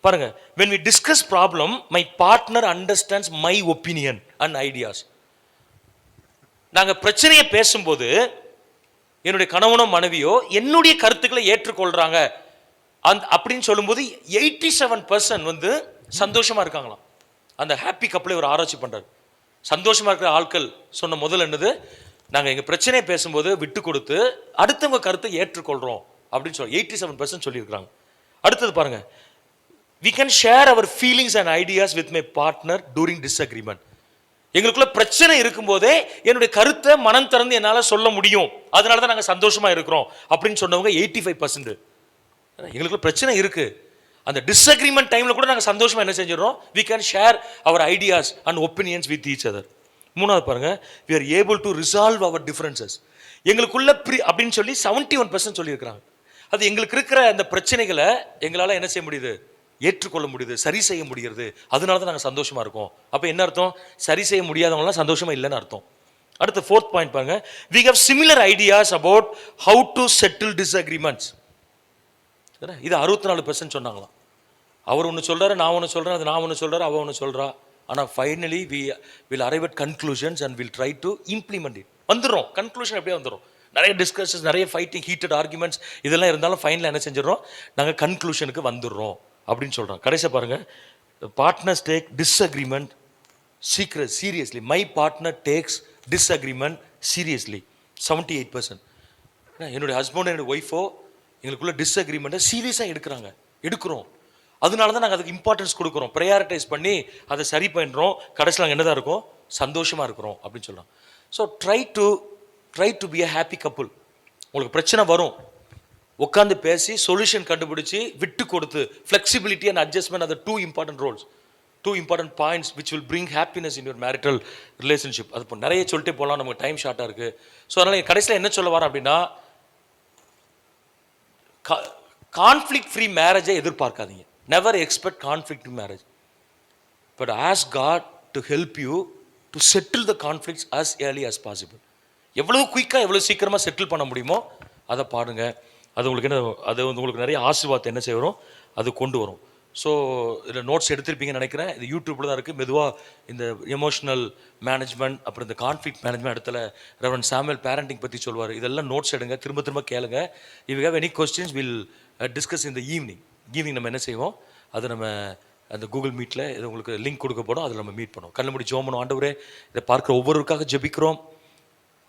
பாருங்கள். when we discuss problem my partner understands my opinion and ideas. நாங்கள் பிரச்சனையை பேசும்போது என்னுடைய கணவனோ மனைவியோ என்னுடைய கருத்துக்களை ஏற்றுக்கொள்கிறாங்க அப்படின்னு சொல்லும்போது 87% வந்து சந்தோஷமாக இருக்காங்களாம். அந்த ஹாப்பி கப்பலை ஒரு ஆராய்ச்சி பண்ணுறாரு. சந்தோஷமாக இருக்கிற ஆட்கள் சொன்ன முதல் என்னது, நாங்கள் எங்கள் பிரச்சனையை பேசும்போது விட்டு கொடுத்து அடுத்தவங்க கருத்தை ஏற்றுக்கொள்கிறோம் அப்படின்னு சொல்லி 87% சொல்லியிருக்கிறாங்க. அடுத்தது பாருங்கள், we can share our feelings and ideas with my partner during disagreement. எங்களுக்குள்ள பிரச்சனை இருக்கும்போதே என்னுடைய கருத்தை மனம் திறந்து என்னால் சொல்ல முடியும், அதனால தான் நாங்கள் சந்தோஷமாக இருக்கிறோம் அப்படின்னு சொன்னவங்க 85%. எங்களுக்குள்ள பிரச்சனை இருக்குது, அந்த டிஸ்அக்ரிமெண்ட் டைமில் கூட நாங்கள் சந்தோஷமாக என்ன செஞ்சிடறோம், we can share our ideas and opinions with each other. மூணாவது பாருங்க, we are able to resolve our differences. எங்களுக்குள்ள அப்படின்னு சொல்லி 71% சொல்லியிருக்கிறாங்க. அது எங்களுக்கு இருக்கிற அந்த பிரச்சனைகளை எங்களால் என்ன செய்ய முடியுது, ஏற்றுக்கொள்ள முடியுது, சரி செய்ய முடிகிறது, அதனால தான் நாங்கள் சந்தோஷமாக இருக்கோம். அப்போ என்ன அர்த்தம், சரி செய்ய முடியாதவங்களாம் சந்தோஷமாக இல்லைன்னு அர்த்தம். அடுத்த 4th பாயிண்ட் பாருங்க, we have similar ideas about how to settle disagreements. இது 64% சொன்னாங்களாம். அவர் ஒன்று சொல்கிறாரு, நான் ஒன்று சொல்கிறேன், அது நான் ஒன்று சொல்கிறாரு, அவள் ஒன்று சொல்கிறா. ஆனால் finally we will arrive at conclusions and will try to implement it. வந்துடும் கன்க்ளூஷன், எப்படியே வந்துடும். நிறைய டிஸ்கஷன்ஸ், நிறைய ஃபைட்டிங், ஹீட்டட் ஆர்குமெண்ட்ஸ் இதெல்லாம் இருந்தாலும் ஃபைனலாக என்ன செஞ்சிடறோம், நாங்கள் கன்க்ளூஷனுக்கு வந்துடுறோம் அப்படின்னு சொல்கிறோம். கடைசியாக பாருங்கள், partners take disagreement seriously. My partner takes disagreement seriously 78%. என்னுடைய ஹஸ்பண்ட் என்னுடைய ஒய்ஃபோ எங்களுக்குள்ள டிஸ்அக்ரிமெண்ட்டை சீரியஸாக எடுக்கிறோம். அதனால தான் நாங்கள் அதுக்கு இம்பார்ட்டன்ஸ் கொடுக்குறோம், ப்ரையாரிட்டைஸ் பண்ணி அதை சரி பண்ணுறோம். கடைசியில் நாங்கள் என்னதான் இருக்கோம், சந்தோஷமாக இருக்கிறோம் அப்படின்னு சொல்கிறோம். So try to be a happy couple. உங்களுக்கு பிரச்சனை வரும், உட்காந்து பேசி சொல்யூஷன் கண்டுபிடிச்சி விட்டு கொடுத்து ஃப்ளெக்சிபிலிட்டி அண்ட் அட்ஜஸ்ட்மெண்ட் அது 2 important Rolle's, 2 important points which will bring happiness in your marital relationship. அது இப்போ நிறைய சொல்லிட்டே போகலாம், நமக்கு டைம் ஷார்ட்டாக இருக்குது. ஸோ அதனால் கடைசியில் என்ன சொல்ல வரேன் அப்படின்னா, கான்ஃப்ளிக்ட் ஃப்ரீ மேரேஜை எதிர்பார்க்காதீங்க. Never expect conflict in marriage, but ask God to help you to settle the conflicts as early as possible. எவ்வளவு குயிக்காக எவ்வளோ சீக்கிரமாக செட்டில் பண்ண முடியுமோ அதை பாருங்க. அது உங்களுக்கு என்ன, அது வந்து உங்களுக்கு நிறைய ஆசீர்வாதத்தை என்ன செய்ய வரும், அது கொண்டு வரும். ஸோ இதில் நோட்ஸ் எடுத்திருப்பீங்கன்னு நினைக்கிறேன். இது யூடியூப்பில் தான் இருக்குது. மெதுவாக இந்த எமோஷனல் மேனேஜ்மெண்ட், அப்புறம் இந்த கான்ஃப்ளிக்ட் மேனேஜ்மெண்ட், இடத்துல ரெவரண்ட் சாமுவேல் பேரண்டிங் பற்றி சொல்வார். இதெல்லாம் நோட்ஸ் எடுங்க, திரும்ப கேளுங்க. If you have any questions will discuss in the evening நம்ம என்ன செய்வோம், அது நம்ம அந்த கூகுள் மீட்டில் இது உங்களுக்கு லிங்க் கொடுக்கப்படும், அதில் நம்ம மீட் பண்ணுவோம். கண்ணு மூடி ஜெபம் பண்ணுவோம். ஆண்டவரே, இதை பார்க்குற ஒவ்வொருவருக்காக ஜெபிக்கிறோம்.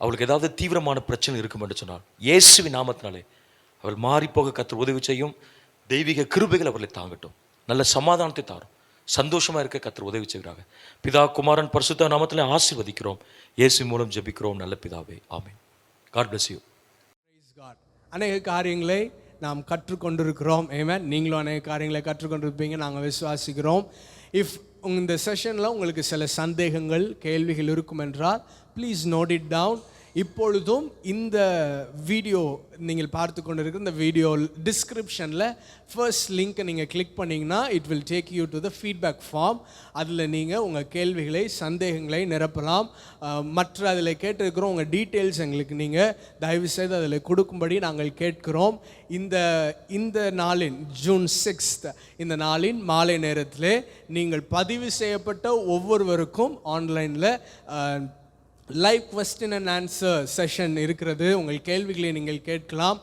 அவளுக்கு ஏதாவது தீவிரமான பிரச்சனை இருக்கும் என்று சொன்னால் இயேசுவின் நாமத்தினாலே அவள் மாறிப்போக கர்த்தர் உதவி செய்யும். தெய்வீக கிருபைகள் அவர்களை தாங்கட்டும். நல்ல சமாதானத்தை தாரும். சந்தோஷமாக இருக்க கர்த்தர் உதவி செய்கிறாங்க. பிதா குமாரன் பரிசுத்த நாமத்திலே ஆசீர்வதிக்கிறோம். இயேசு மூலம் ஜெபிக்கிறோம் நல்ல பிதாவே, ஆமென். God bless you. அநேக காரியங்களை நாம் கற்றுக்கொண்டிருக்கிறோம். ஆமென். நீங்களும் அநேக காரியங்களை கற்றுக்கொண்டிருப்பீங்க, நாங்கள் விசுவாசிக்கிறோம். இஃப் இந்த செஷனில் உங்களுக்கு சில சந்தேகங்கள், கேள்விகள் இருக்கும் என்றால் ப்ளீஸ் நோட் இட் டவுன். இப்பொழுதும் இந்த வீடியோ நீங்கள் பார்த்து கொண்டிருக்கிற இந்த வீடியோ டிஸ்கிரிப்ஷனில் ஃபர்ஸ்ட் லிங்க்கை நீங்கள் கிளிக் பண்ணிங்கன்னா it will take you to the feedback form. அதில் நீங்கள் உங்கள் கேள்விகளை, சந்தேகங்களை நிரப்பலாம். மற்ற அதில் கேட்டிருக்கிறோம் உங்கள் டீட்டெயில்ஸ் எங்களுக்கு நீங்கள் தயவுசெய்து அதில் கொடுக்கும்படி நாங்கள் கேட்கிறோம். இந்த நாளின் ஜூன் 6th இந்த நாளின் மாலை நேரத்தில் நீங்கள் பதிவு செய்யப்பட்ட ஒவ்வொருவருக்கும் ஆன்லைனில் live question and answer session இருக்கிறது. உங்கள் கேள்விகளை நீங்கள் கேட்கலாம்.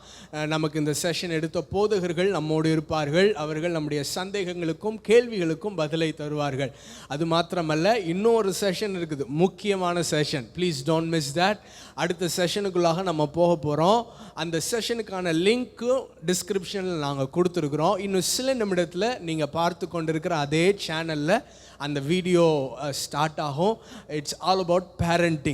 நமக்கு இந்த செஷன் எடுத்த போதகர்கள் நம்மோடு இருப்பார்கள். அவர்கள் நம்முடைய சந்தேகங்களுக்கும் கேள்விகளுக்கும் பதிலை தருவார்கள். அது மாத்திரமல்ல, இன்னொரு செஷன் இருக்குது, முக்கியமான session. Please don't miss that. அடுத்த செஷனுக்குள்ளாக நம்ம போக போகிறோம். அந்த செஷனுக்கான லிங்க்கு டிஸ்கிரிப்ஷனில் நாங்கள் கொடுத்துருக்குறோம். இன்னும் சில நிமிடத்தில் நீங்கள் பார்த்து கொண்டிருக்கிற அதே சேனலில் அந்த வீடியோ ஸ்டார்ட் ஆகும். It's all about parenting.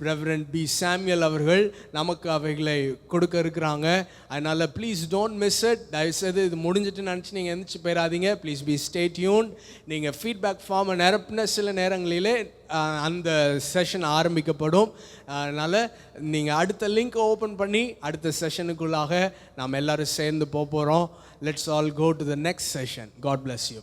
Reverend P Samuel அவர்கள் நமக்கு அவைகளை கொடுக்க இருக்கிறாங்க. அதனால் ப்ளீஸ் டோன்ட் மிஸ் இட். தயவுசெய்து இது முடிஞ்சிட்டு நினச்சி நீங்கள் எந்திரிச்சு போயிடாதீங்க. Please be stay tune. நீங்கள் ஃபீட்பேக் ஃபார்மை நிரப்பின சில நேரங்களிலே அந்த செஷன் ஆரம்பிக்கப்படும். அதனால் நீங்கள் அடுத்த லிங்க் ஓப்பன் பண்ணி அடுத்த செஷனுக்குள்ளாக நாம் எல்லோரும் சேர்ந்து போகிறோம். Let's all go to the next session. God bless you.